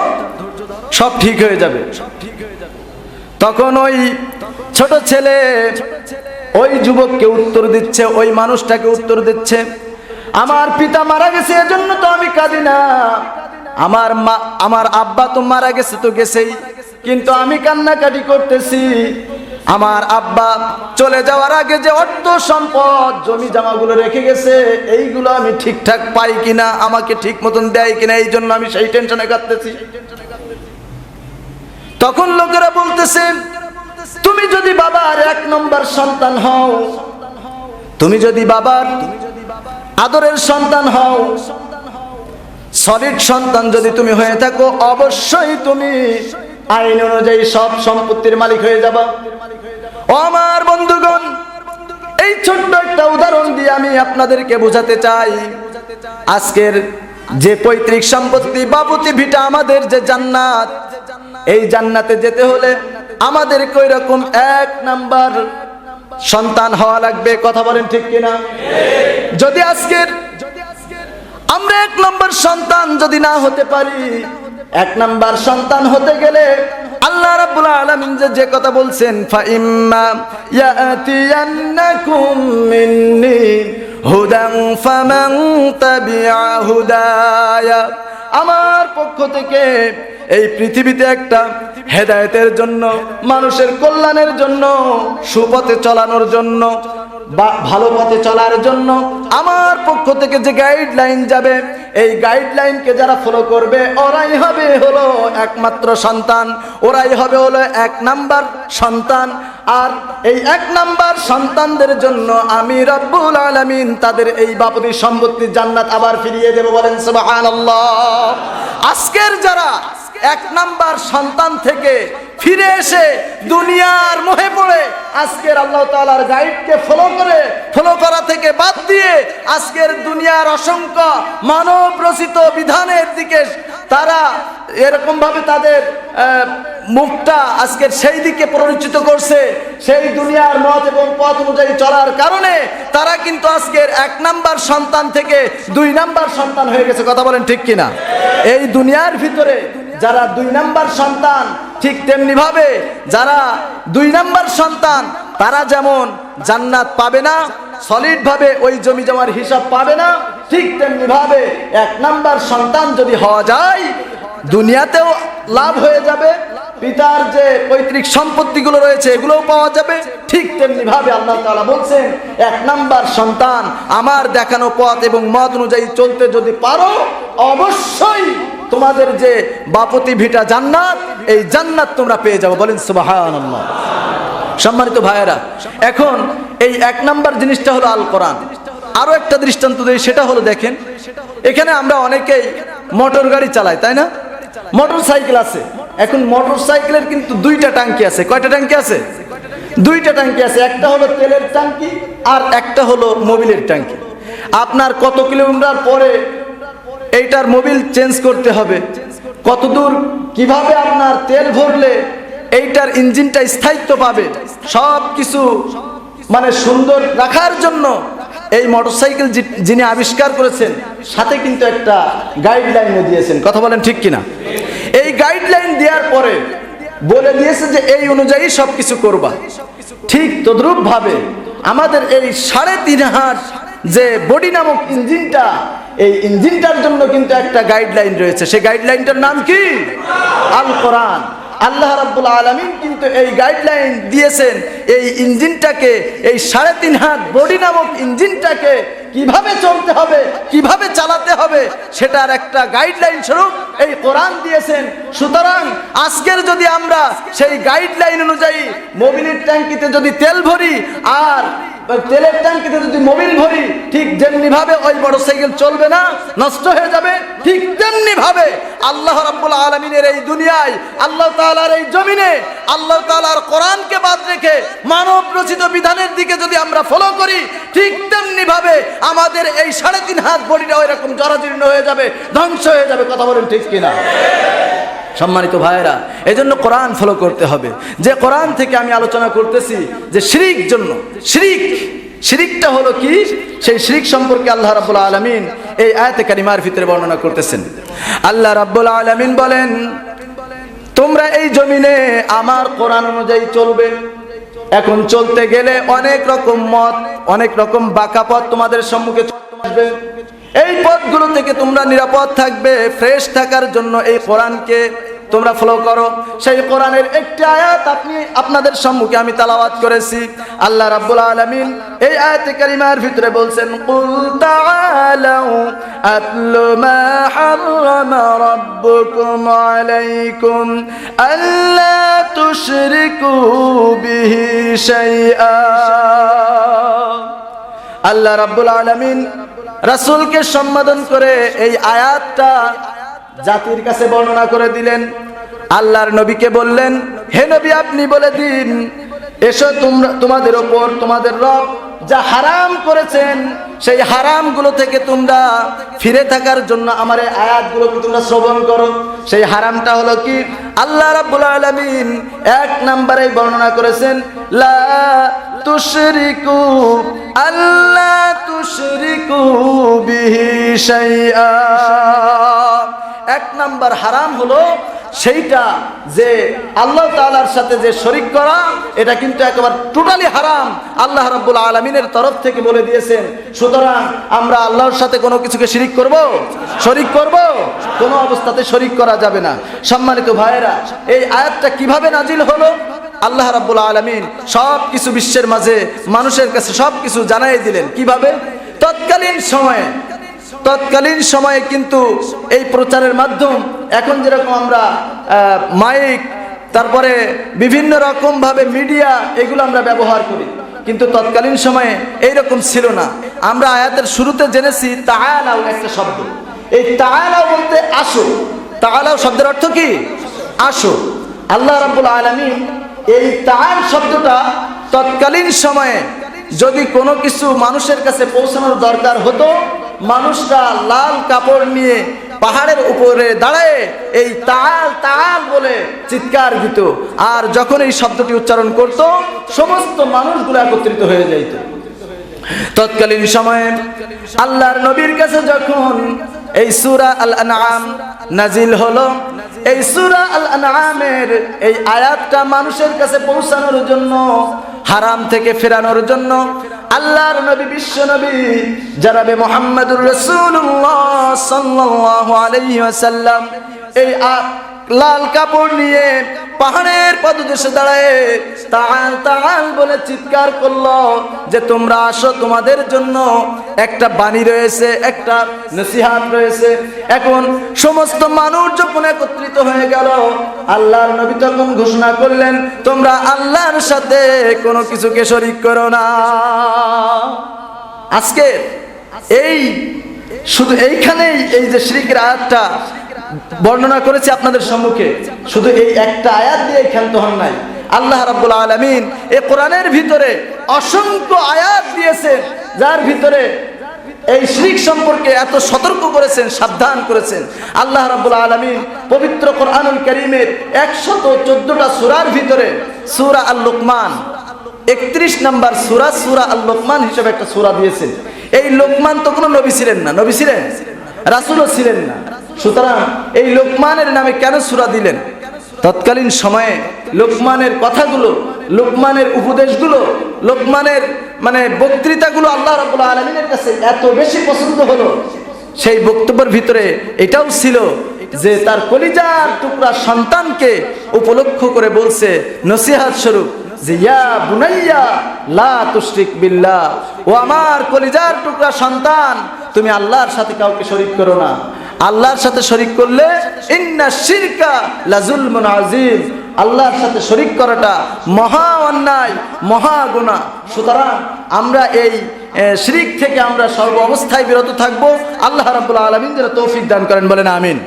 সব ঠিক হয়ে যাবে তখন ওই ছোট ছেলে ওই যুবককে উত্তর দিচ্ছে ওই মানুষটাকে উত্তর দিচ্ছে আমার পিতা মারা গেছে এজন্য তো আমি কাঁদি না আমার আব্বা তো মারা গেছে তো গেছেই কিন্তু আমি কান্নাকাটি করতেছি আমার আব্বা চলে যাওয়ার আগে যে অর্থ সম্পদ জমি জামাগুলো রেখে গেছে এইগুলো আমি ঠিকঠাক পাই কিনা আমাকে ঠিক মতন দেয় কিনা এই জন্য আমি সেই টেনশনে কাঁদতেছি তখন লোকেরা বলতেছে তুমি যদি বাবার 1 নম্বর সন্তান হও তুমি যদি বাবার আদরের সন্তান হও সলিড সন্তান যদি তুমি হয়ে থাকো অবশ্যই তুমি আইন অনুযায়ী সব সম্পত্তির মালিক হয়ে যাবা ও আমার বন্ধুগণ এই ছোট্ট একটা উদাহরণ দিয়ে আমি আপনাদেরকে বোঝাতে চাই আজকের যে পৈতৃক সম্পত্তি বাবুতি ভিটা আমাদের যে জান্নাত এই জান্নাতে যেতে হলে আমাদেরকে ওই রকম 1 নাম্বার সন্তান হওয়া লাগবে কথা বলেন ঠিক কিনা যদি আজকের আমরা 1 নম্বর সন্তান যদি না হতে পারি 1 নম্বর সন্তান হতে গেলে আল্লাহ রাব্বুল আলামিন যে কথা বলছেন ফাইম্মা ইয়াতিয়ান্নাকুম মিন্নি হুদান ফামান তাবিআ হুদায়া আমার পক্ষ থেকে এই পৃথিবীতে একটা হেদায়েতের জন্য মানুষের কল্যাণের জন্য সুপথে চলানোর জন্য ভালো পথে চলার জন্য আমার পক্ষ থেকে যে গাইডলাইন যাবে এই গাইডলাইনকে যারা ফলো করবে ওরাই হবে হলো একমাত্র সন্তান ওরাই হবে হলো 1 নাম্বার সন্তান আর এই 1 নাম্বার সন্তানদের জন্য আমি রব্বুল আলামিন তাদের এই বাপতি সম্পত্তি জান্নাত আবার ফিরিয়ে দেব বলেন সুবহানাল্লাহ আজকের যারা 1 নাম্বার সন্তান থেকে ফিরে এসে দুনিয়ার মোহে পড়ে আজকের আল্লাহ তাআলার গাইডকে ফলো করা থেকে বাদ দিয়ে আজকের দুনিয়ার অসংখ্য মানব রচিত বিধানের দিকে তারা এরকম ভাবে তাদের মুখটা আজকের সেই দিকে প্ররোচিত করছে, সেই দুনিয়ার মত এবং পথ অনুযায়ী চলার কারণে তারা কিন্তু আজকের 1 নাম্বার সন্তান থেকে 2 নাম্বার সন্তান হয়ে গেছে। কথা বলেন ঠিক কিনা? এই দুনিয়ার ভিতরে যারা 2 নাম্বার সন্তান, ঠিক তেমনি ভাবে যারা 2 নাম্বার সন্তান তারা যেমন জান্নাত পাবে না, সলিড ভাবে ওই জমি জমার হিসাব পাবে না, ঠিক তেমনি ভাবে 1 নাম্বার সন্তান যদি হওয়া যায় দুনিয়াতেও লাভ হয়ে যাবে, পিতার যে পৈতৃক সম্পত্তিগুলো রয়েছে এগুলোও পাওয়া যাবে। ঠিক তেমনি ভাবে আল্লাহ তাআলা বলছেন 1 নাম্বার সন্তান আমার দেখানো পথ এবং মত অনুযায়ী চলতে যদি পারো অবশ্যই তোমাদের যে বাপতি ভিটা জান্নাত, এই জান্নাত তোমরা পেয়ে যাবে। বলেন সুবহানাল্লাহ। সম্মানিত ভাইয়েরা, এখন এই 1 নাম্বার জিনিসটা হলো আল কোরআন। আরো একটা দৃষ্টান্ত দেই, সেটা হলো দেখেন, এখানে আমরা অনেকেই মোটর গাড়ি চালাই, তাই না? মোটর সাইকেল আছে। এখন মোটর সাইকেলের কিন্তু 2টা ট্যাঙ্কি আছে। কয়টা ট্যাঙ্কি আছে? 2টা ট্যাঙ্কি আছে। একটা হলো তেলের ট্যাঙ্কি আর একটা হলো মোবিলের ট্যাঙ্কি। আপনার কত কিলোমিটার পরে এইটার মোবিল চেঞ্জ করতে হবে, কতদূর কিভাবে আপনার তেল ভরলে এইটার ইঞ্জিনটা স্থায়িত্ব পাবে, সব কিছু মানে সুন্দর রাখার জন্য এই মোটরসাইকেল যিনি আবিষ্কার করেছেন সাথে কিন্তু একটা গাইডলাইনও দিয়েছেন। কথা বলেন ঠিক কিনা? এই গাইডলাইন দেওয়ার পরে বলে দিয়েছে যে এই অনুযায়ী সবকিছু করবা। ঠিক তদ্রূপ ভাবে আমাদের এই 3.5 হাত যে বডি নামক ইঞ্জিনটা, এই ইঞ্জিনটার জন্য কিন্তু একটা গাইডলাইন রয়েছে। সেই গাইডলাইনটার নাম কি? আল কোরআন। আল্লাহ রাব্বুল আলামিন কিন্তু এই গাইডলাইন দিয়েছেন এই ইঞ্জিনটাকে, এই 3.5 হাত বডি নামক ইঞ্জিনটাকে কিভাবে চলতে হবে, কিভাবে চালাতে হবে, সেটার একটা গাইডলাইন স্বরূপ এই কোরআন দিয়েছেন। সুতরাং আজকের যদি আমরা সেই গাইডলাইন অনুযায়ী মোবিলের ট্যাঙ্কিতে যদি তেল ভরি আর তেলের ট্যাঙ্কিতে যদি মোবিল ভরি, ঠিক যেমনি ভাবে ওই মোটরসাইকেল চলবে না, নষ্ট হয়ে যাবে। ঠিক তেমনি ভাবে আল্লাহ রাব্বুল আলামিনের এই দুনিয়ায়, আল্লাহ তাআলার এই জমিনে আল্লাহ তাআলার কোরআনকে বাদ রেখে মানব রচিত বিধানের দিকে যদি আমরা ফলো করি, ঠিক তেমনি ভাবে আমাদের এই 3.5 হাত বডিটা এরকম জরাজীর্ণ হয়ে যাবে, ধ্বংস হয়ে যাবে। কথা বলেন ঠিক কিনা? সম্মানিত ভাইয়েরা, এজন্য কোরআন ফলো করতে হবে। যে কোরআন থেকে আমি আলোচনা করতেছি যে শিরিকটা হলো কি, সেই শিরিক সম্পর্কে আল্লাহ রাব্বুল আলামিন এই আয়াতে কারিমার ভিতরে বর্ণনা করতেছেন। আল্লাহ রাব্বুল আলামিন বলেন, তোমরা এই জমিনে আমার কোরআন অনুযায়ী চলবে। এখন চলতে গেলে অনেক রকম মত, অনেক রকম বাঁকা পথ তোমাদের সম্মুখে আসবে। এই পথগুলো থেকে তোমরা নিরাপদ থাকবে। ফ্রেশ থাকার জন্য এই কোরআনকে তোমরা ফলো করো। সেই কোরআনের একটি আয়াত আপনাদের সম্মুখে আমি তেলাওয়াত করেছি। আল্লাহ রাব্বুল আলামিন এই আয়াতে কারিমার ভিতরে বলছেন, কুল তাআলাউ আতলু মা হারামা রাব্বুকুম আলাইকুম আল্লা তুশরিকু বিহি শাইআ। আল্লাহ রাব্বুল আলামিন রাসূলকে সম্বোধন করে এই আয়াতটা জাতির কাছে বর্ণনা করে দিলেন। আল্লাহর নবীকে বললেন, হে নবী আপনি বলে দিন, এসো তোমাদের ওপর তোমাদের রব যা হারাম করেছেন সেই হারামগুলো থেকে তোমরা ফিরে থাকার জন্য আমার এই আয়াতগুলোকে তোমরা শ্রবণ করো। সেই হারামটা হলো কি? আল্লাহ রাব্বুল আলামিন 1 নম্বরে বর্ণনা করেছেন, লা তুশরিকু আল্লা তুশরিকু বিহি শাইআ। 1 নম্বর হারাম হলো সেইটা যে আল্লাহ তাআলার সাথে যে শরীক করা, এটা কিন্তু একেবারে টোটালি হারাম, আল্লাহ রাব্বুল আলামিনের তরফ থেকে বলে দিয়েছেন। সুতরাং আমরা আল্লাহর সাথে কোনো কিছুকে শরীক করব, শরীক করব, কোনো অবস্থাতে শরীক করা যাবে না। সম্মানিত ভাইয়েরা, এই আয়াতটা কিভাবে নাজিল হলো? আল্লাহ রাব্বুল আলামিন সব কিছু বিশ্বের মাঝে মানুষের কাছে সব কিছু জানাই দিলেন। কিভাবে? তৎকালীন সময়ে কিন্তু এই প্রচারের মাধ্যম, এখন যেরকম আমরা মাইক, তারপরে বিভিন্ন রকম ভাবে মিডিয়া, এগুলো আমরা ব্যবহার করি, কিন্তু তৎকালীন সময়ে এইরকম ছিল না। আমরা আয়াতের শুরুতে জেনেছি তাআলাউ একটা শব্দ। এই তাআলাউ বলতে আসো। তাআলাউ শব্দের অর্থ কি? আসো। আল্লাহ রাব্বুল আলামিন এই তাআল শব্দটা তৎকালীন সময়ে যদি কোনো কিছু মানুষের কাছে পৌঁছানোর দরকার হতো, মানুষরা লাল কাপড় নিয়ে পাহাড়ের উপরে দাঁড়ায় এই তাল তাল বলে চিৎকার দিত, আর যখন এই শব্দটি উচ্চারণ করত সমস্ত মানুষগুলো একত্রিত হয়ে যাইত। তৎকালীন সময়ে আল্লাহর নবীর কাছে যখন এই সূরা আল আনআম নাজিল হলো, এই সূরা আল আনআমের এই আয়াতটা মানুষের কাছে পৌঁছানোর জন্য, হারাম থেকে ফেরানোর জন্য আল্লাহর নবী বিশ্ব নবী জনাবে মুহাম্মদুর রাসূলুল্লাহ সাল্লাল্লাহু আলাইহি ওয়াসাল্লাম এই লাল কাপড় নিয়ে পাহাড়ের পদদেশে দাঁড়ায় তাআল তাআল বলে চিৎকার করলো যে তোমরা আসো, তোমাদের জন্য একটা বাণী রয়েছে, একটা নসিহত রয়েছে। এখন সমস্ত মানুষ যখন একত্রিত হয়ে গেল, আল্লাহর নবী তখন ঘোষণা করলেন তোমরা আল্লাহর সাথে কোনো কিছুকে শরীক করো না। আজকে এই শুধু এইখানেই এই যে শিরকের আয়াতটা বর্ণনা করেছি আপনাদের সম্মুখে, শুধু এই একটা আয়াত দিয়ে ক্ষান্ত হন নাই। আল্লাহ রাব্বুল আলামিন এই কোরআনের ভিতরে অসংখ্য আয়াত দিয়েছেন, যার ভিতরে এই শিরক সম্পর্কে এত সতর্ক করেছেন, সাবধান করেছেন। আল্লাহ রাব্বুল আলামিন পবিত্র কোরআনুল কারীমের 114টা সূরার ভিতরে সূরা আল লুকমান 31 নম্বর সূরা আল লুকমান হিসেবে একটা সূরা দিয়েছেন। এই লোকমান তো কোনো নবী ছিলেন না, নবী ছিলেন, রাসূলও ছিলেন না। সুতরাং এই লোকমানের নামে কেন সূরা দিলেন? তৎকালীন সময়ে লোকমানের কথাগুলো, লোকমানের উপদেশগুলো, লোকমানের বক্তৃতাগুলো আল্লাহ রাব্বুল আলামিনের কাছে এত বেশি পছন্দ হলো, সেই বক্তব্যের ভিতরে এটাও ছিল যে তার কলিজার টুকরা সন্তানকে উপলক্ষ করে বলছে নসিহত স্বরূপ যে ইয়া বুনাইয়া লা তুশরিক বিল্লাহ, ও আমার কলিজার টুকরা সন্তান, তুমি আল্লাহর সাথে কাউকে শরীক করো না। আল্লাহর সাথে শরীক করলে ইন্না শিরকা লাযুলমুন আযীম, আল্লাহর সাথে শরীক করাটা মহা অন্যায়, মহা গুনাহ। সুতরাং আমরা এই শিরক থেকে আমরা সর্ব অবস্থায় বিরত থাকবো। আল্লাহ রাব্বুল আলামিন যেন তৌফিক দান করেন, বলেন আমিন।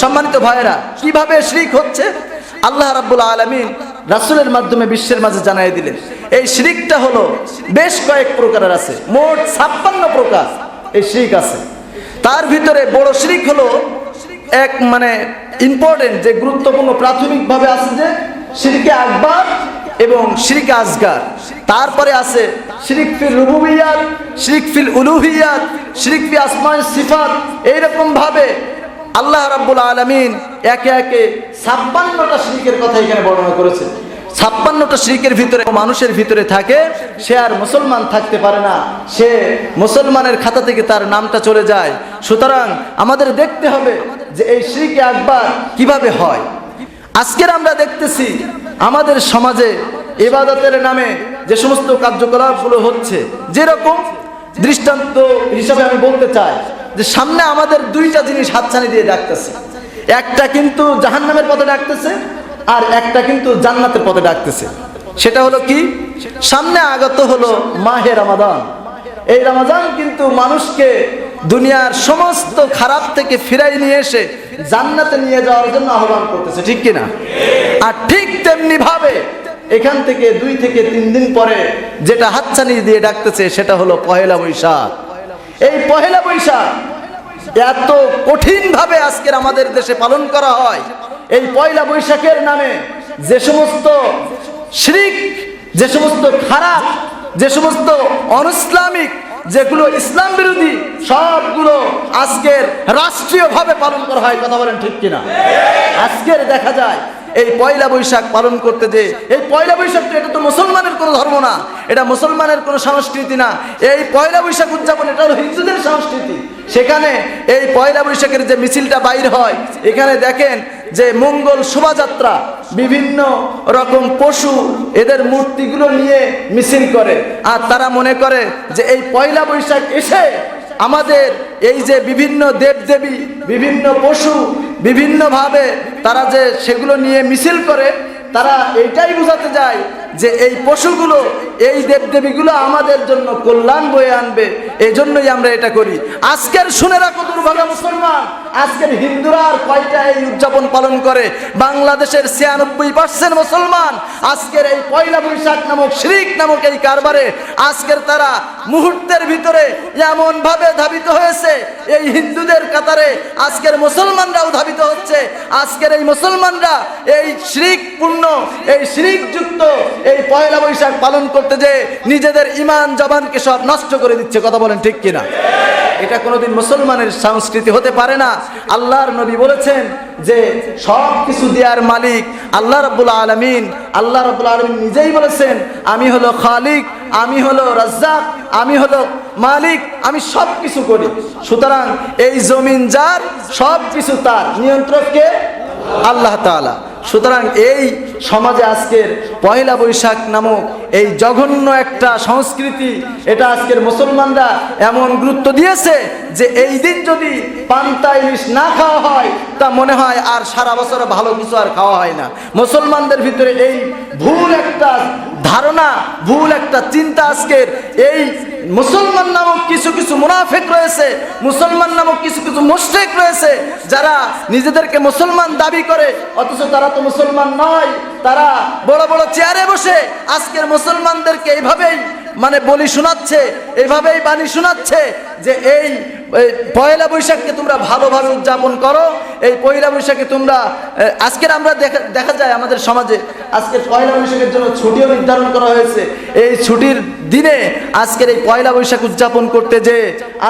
সম্মানিত ভাইয়েরা, কিভাবে শিরক হচ্ছে আল্লাহ রাব্বুল আলামিন রাসূলের মাধ্যমে বিশ্বের মাঝে জানিয়ে দিলেন। এই শিরকটা হলো বেশ কয়েক প্রকারের আছে, মোট 56 প্রকার এই শিরক আছে। তার ভিতরে বড় শিরক হলো এক ইম্পর্টেন্ট, যে গুরুত্বপূর্ণ প্রাথমিকভাবে আছে যে শিরকে আকবার এবং শিরকে আসগার। তারপরে আছে শিরক ফিল রুবুবিয়্যাত, শিরক ফিল উলুহিয়্যাত, শিরক ফি আসমা ওয়া সিফাত। এইরকম ভাবে আল্লাহ রাব্বুল আলামিন একে একে 56টা শিরকের কথা এখানে বর্ণনা করেছেন। 56টা শিরকের ভিতরে মানুষের ভিতরে থাকে, সে আর মুসলমান থাকতে পারে না, সে মুসলমানের খাতা থেকে তার নামটা চলে যায়। সুতরাং আমাদের দেখতে হবে যে এই শিরকে আকবার কিভাবে হয়। আজকের আমরা দেখতেছি আমাদের সমাজে ইবাদতের নামে যে সমস্ত কার্যকলাপগুলো হচ্ছে, যেরকম দৃষ্টান্ত হিসাবে আমি বলতে চাই যে সামনে আমাদের দুইটা জিনিস হাতছানি দিয়ে ডাকতেছে, একটা কিন্তু জাহান্নামের পথে ডাকতেছে, আর একটা কিন্তু জান্নাতের পথে ডাকতেছে। সেটা হলো কি? সামনে আগত হলো মাহে রমাদান। এই রমাদান কিন্তু মানুষকে দুনিয়ার সমস্ত খারাপ থেকে ফিরাই নিয়ে এসে জান্নাতে নিয়ে যাওয়ার জন্য আহ্বান করতেছে, ঠিক কিনা? আর ঠিক তেমনি ভাবে এখান থেকে 2 থেকে 3 দিন পরে যেটা হাতছানি দিয়ে ডাকতেছে সেটা হলো পহেলা বৈশাখ। এই পহেলা বৈশাখ এত কঠিন ভাবে আজকের আমাদের দেশে পালন করা হয়। এই পয়লা বৈশাখের নামে যে সমস্ত শিরক, যে সমস্ত খারাপ, যে সমস্ত অনইসলামিক, যেগুলো ইসলাম বিরোধী, সবগুলো আজকের রাষ্ট্রীয়ভাবে পালন করা হয়। কথা বলেন ঠিক কিনা? আজকের দেখা যায় এই পয়লা বৈশাখ পালন করতে, যে এই পয়লা বৈশাখ, এটা তো মুসলমানের কোনো ধর্ম না, এটা মুসলমানের কোনো সংস্কৃতি না। এই পয়লা বৈশাখ উদযাপন এটা হলো হিন্দুদের সংস্কৃতি। সেখানে এই পয়লা বৈশাখের যে মিছিলটা বাইর হয়, এখানে দেখেন যে মঙ্গল শোভাযাত্রা, বিভিন্ন রকম পশু, এদের মূর্তিগুলো নিয়ে মিছিল করে। আর তারা মনে করে যে এই পয়লা বৈশাখ এসে আমাদের এই যে বিভিন্ন দেবদেবী, বিভিন্ন পশু, বিভিন্নভাবে তারা যে সেগুলো নিয়ে মিছিল করে, তারা এইটাই বোঝাতে যায় যে এই পশুগুলো, এই দেবদেবীগুলো আমাদের জন্য কল্যাণ বয়ে আনবে, এই জন্যই আমরা এটা করি। আজকের শুনে রাখো দুর্ভাগা মুসলমান, আজকের হিন্দুরা আর কয়টা এই উদযাপন পালন করে? বাংলাদেশের 96% মুসলমান আজকের এই পয়লা বৈশাখ নামক শিরক নামক এই কারবারে আজকের তারা মুহূর্তের ভিতরে এমন ভাবে ধাবিত হয়েছে, এই হিন্দুদের কাতারে আজকের মুসলমানরাও ধাবিত হচ্ছে। আজকের এই মুসলমানরা এই শিরকপূর্ণ, এই শিরকযুক্ত এই পয়লা বৈশাখ পালন করতে যে নিজেদের ঈমান জবানকে সব নষ্ট করে দিচ্ছে। কথা বলেন ঠিক কিনা? এটা কোনোদিন মুসলমানের সংস্কৃতি হতে পারে না। আল্লাহর নবী বলেছেন যে সব কিছু দেওয়ার মালিক আল্লাহ রাব্বুল আলামিন। আল্লাহ রাব্বুল আলামিন নিজেই বলেছেন, আমি হলো খালিক, আমি হলো রাজ্জাক, আমি হলো মালিক, আমি সব কিছু করি। সুতরাং এই জমিন যার, সব কিছু তার, নিয়ন্ত্রক কে? আল্লাহ তাআলা। সুতরাং এই সমাজে আজকের পয়লা বৈশাখ নামক এই জঘন্য একটা সংস্কৃতি, এটা আজকের মুসলমানরা এমন গুরুত্ব দিয়েছে যে এই দিন যদি পান্তা ইলিশ না খাওয়া হয় তা মনে হয় আর সারা বছর ভালো কিছু আর খাওয়া হয় না। মুসলমানদের ভিতরে এই ভুল একটা ধারণা, ভুল একটা চিন্তা আজকের এই মুসলমান নামক কিছু কিছু মুনাফিক রয়েছে, মুসলমান নামক কিছু কিছু মুশরিক রয়েছে, যারা নিজেদেরকে মুসলমান দাবি করে অথচ তারা তো মুসলমান নয়। তারা বড় বড় চেয়ারে বসে আজকের মুসলমানদেরকে এইভাবেই মানে বলি শোনাচ্ছে, এইভাবেই বাণী শোনাচ্ছে যে এই পয়লা বৈশাখকে তোমরা ভালোভাবে উদযাপন করো। এই পয়লা বৈশাখে তোমরা আজকের আমরা দেখা যায় আমাদের সমাজে আজকে পয়লা বৈশাখের জন্য ছুটিও নির্ধারণ করা হয়েছে। এই ছুটির দিনে আজকের এই পয়লা বৈশাখ উদযাপন করতে যে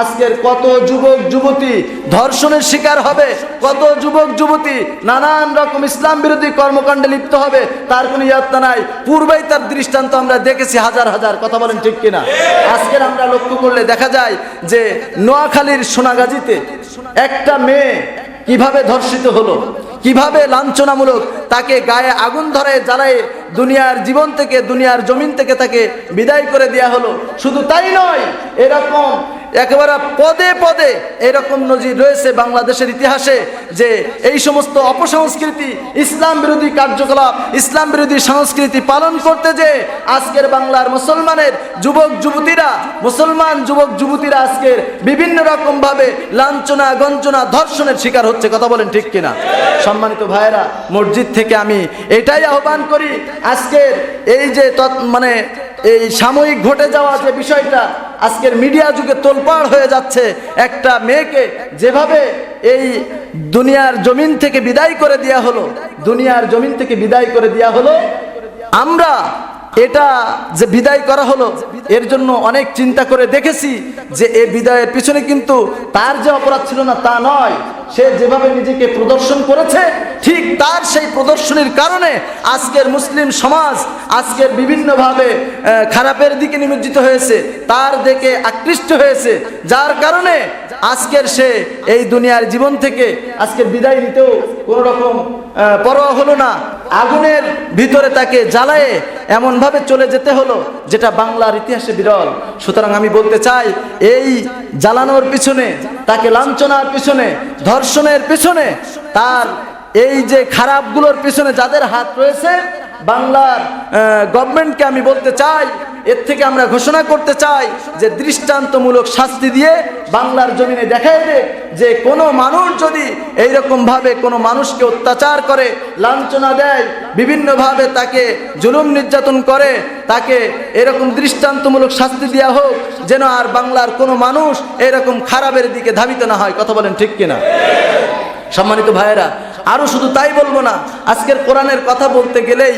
আজকের কত যুবক যুবতী ধর্ষণের শিকার হবে, কত যুবক যুবতী নানান রকম ইসলাম বিরোধী কর্মকাণ্ডে লিপ্ত হবে, তার কোনো ইয়াত্তা নাই। পূর্বেই তার দৃষ্টান্ত আমরা দেখেছি হাজার হাজার। কথা বলেন ঠিক কিনা? আজকের আমরা লক্ষ্য করলে দেখা যায় যে নোয়াখালীর সোনাগাজীতে একটা মেয়ে কিভাবে ধর্ষিত হলো, কিভাবে লাঞ্ছনামূলক তাকে গায়ে আগুন ধরে জ্বালায় দুনিয়ার জীবন থেকে, দুনিয়ার জমিন থেকে তাকে বিদায় করে দেয়া হলো। শুধু তাই নয়, এরকম একেবারে পদে পদে এরকম নজির রয়েছে বাংলাদেশের ইতিহাসে যে এই সমস্ত অপসংস্কৃতি, ইসলাম বিরোধী কার্যকলাপ, ইসলাম বিরোধী সংস্কৃতি পালন করতে যে আজকের বাংলার মুসলমানের যুবক যুবতীরা, মুসলমান যুবক যুবতীরা আজকের বিভিন্ন রকম ভাবে লাঞ্ছনা গঞ্জনা ধর্ষণের শিকার হচ্ছে। কথা বলেন ঠিক কিনা? সম্মানিত ভাইয়েরা, মসজিদ থেকে আমি এটাই আহ্বান করি, আজকের এই যে মানে এই সাময়িক ঘটে যাওয়া যে বিষয়টা আজকের মিডিয়া যুগে তোলপাড় হয়ে যাচ্ছে, একটা মেয়েকে যেভাবে এই দুনিয়ার জমিন থেকে বিদায় করে দেয়া হলো, দুনিয়ার জমিন থেকে বিদায় করে দেয়া হলো, আমরা এটা যে বিদায় করা হলো এর জন্য অনেক চিন্তা করে দেখেছি যে এই বিদায়ের পিছনে কিন্তু তার যে অপরাধ ছিল না তা নয়। সে যেভাবে নিজেকে প্রদর্শন করেছে ঠিক তার সেই প্রদর্শনীর কারণে আজকের মুসলিম সমাজ আজকের বিভিন্নভাবে খারাপের দিকে নিমজ্জিত হয়েছে, তার দিকে আকৃষ্ট হয়েছে, যার কারণে আজকের সে এই দুনিয়ার জীবন থেকে আজকের বিদায় নিতেও কোনো রকম পরোয়া হলো না। আগুনের ভিতরে তাকে জ্বালায়ে এমনভাবে চলে যেতে হলো যেটা বাংলার ইতিহাসে বিরল। সুতরাং আমি বলতে চাই, এই জ্বালানোর পিছনে, তাকে লাঞ্ছনার পিছনে, ধর্ষণের পিছনে, তার এই যে খারাপগুলোর পিছনে যাদের হাত রয়েছে, বাংলার গভর্নমেন্টকে আমি বলতে চাই, এর থেকে আমরা ঘোষণা করতে চাই যে দৃষ্টান্তমূলক শাস্তি দিয়ে বাংলার জমিনে দেখায় দেয় যে কোনো মানুষ যদি এইরকম ভাবে কোনো মানুষকে অত্যাচার করে, লাঞ্ছনা দেয়, বিভিন্নভাবে তাকে জুলুম নির্যাতন করে, তাকে এরকম দৃষ্টান্তমূলক শাস্তি দেওয়া হোক, যেন আর বাংলার কোনো মানুষ এরকম খারাপের দিকে ধাবিত না হয়। কথা বলেন ঠিক কিনা? সম্মানিত ভাইয়েরা, আরো শুধু তাই বলবো না, আজকের কোরআনের কথা বলতে গেলেই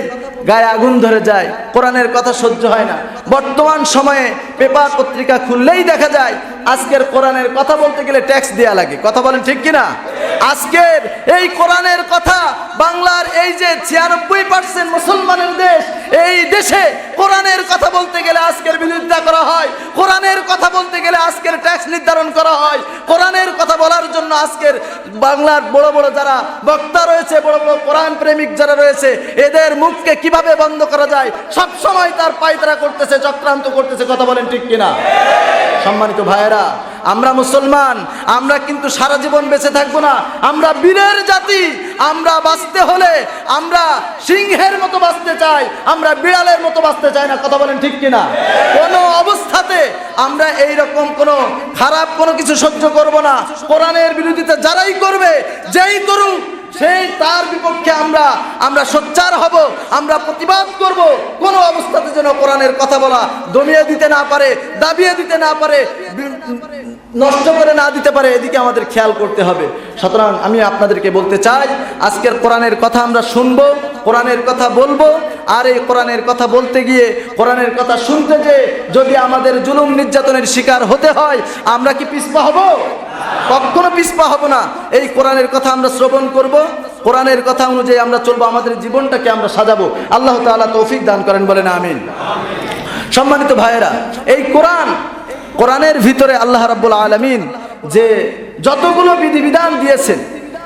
গায়ে আগুন ধরে যায়, কোরআনের কথা সহ্য হয় না। বর্তমান সময়ে পেপার পত্রিকা খুললেই দেখা যায় আজকের কোরআনের কথা বলতে গেলে ট্যাক্স দেয়া লাগে। কথা বলেন ঠিক কিনা? আজকের এই কোরআনের কথা, বাংলার এই যে 96% মুসলমানের দেশ, এই দেশে কোরআনের কথা বলতে গেলে আজকের বিরোধিতা করা হয়, কোরআনের কথা বলতে গেলে আজকের ট্যাক্স নির্ধারণ করা হয়। কোরআনের কথা বলার জন্য আজকের বাংলার বড় বড় যারা বক্তা রয়েছে, বড় বড় কোরআন প্রেমিক যারা রয়েছে, এদের মুখকে কিভাবে বন্ধ করা যায় সব সময় তার পায়তারা করতেছে, চক্রান্ত করতেছে। কথা বলেন ঠিক কিনা? সম্মানিত ভাইয়েরা, আমরা মুসলমান, আমরা কিন্তু সারা জীবন বেঁচে থাকবো না। আমরা বীরের জাতি, আমরা বাঁচতে হলে আমরা সিংহের মতো বাঁচতে চাই, আমরা বিড়ালের মতো বাঁচতে চাই না। কথা বলেন ঠিক কিনা? কোনো অবস্থাতে আমরা এই রকম কোনো খারাপ কোনো কিছু সহ্য করব না। কোরআনের বিরোধিতা যারাই করবে, যেই করুক, সেই তার বিপক্ষে আমরা সোচ্চার হব, আমরা প্রতিবাদ করব। কোনো অবস্থাতে যেন কোরআনের কথা বলা দমিয়ে দিতে না পারে, দাবিয়ে দিতে না পারে, নষ্ট করে না দিতে পারে, এদিকে আমাদের খেয়াল করতে হবে। সুতরাং আমি আপনাদেরকে বলতে চাই, আজকের কোরআনের কথা আমরা শুনবো, কোরআনের কথা বলবো, আর এই কোরআনের কথা বলতে গিয়ে, কোরআনের কথা শুনতে যে যদি আমাদের জুলুম নির্যাতনের শিকার হতে হয়, আমরা কি পিছপা হব? কখনো পিছপা হব না। এই কোরআনের কথা আমরা শ্রবণ করব, কোরআনের কথা অনুযায়ী আমরা চলবো, আমাদের জীবনটাকে আমরা সাজাবো। আল্লাহ তাআলা তৌফিক দান করেন, বলেন আমিন। সম্মানিত ভাইয়েরা, এই কোরআনের ভিতরে আল্লাহ রাব্বুল আলামিন যে যতগুলো বিধিবিধান দিয়েছেন,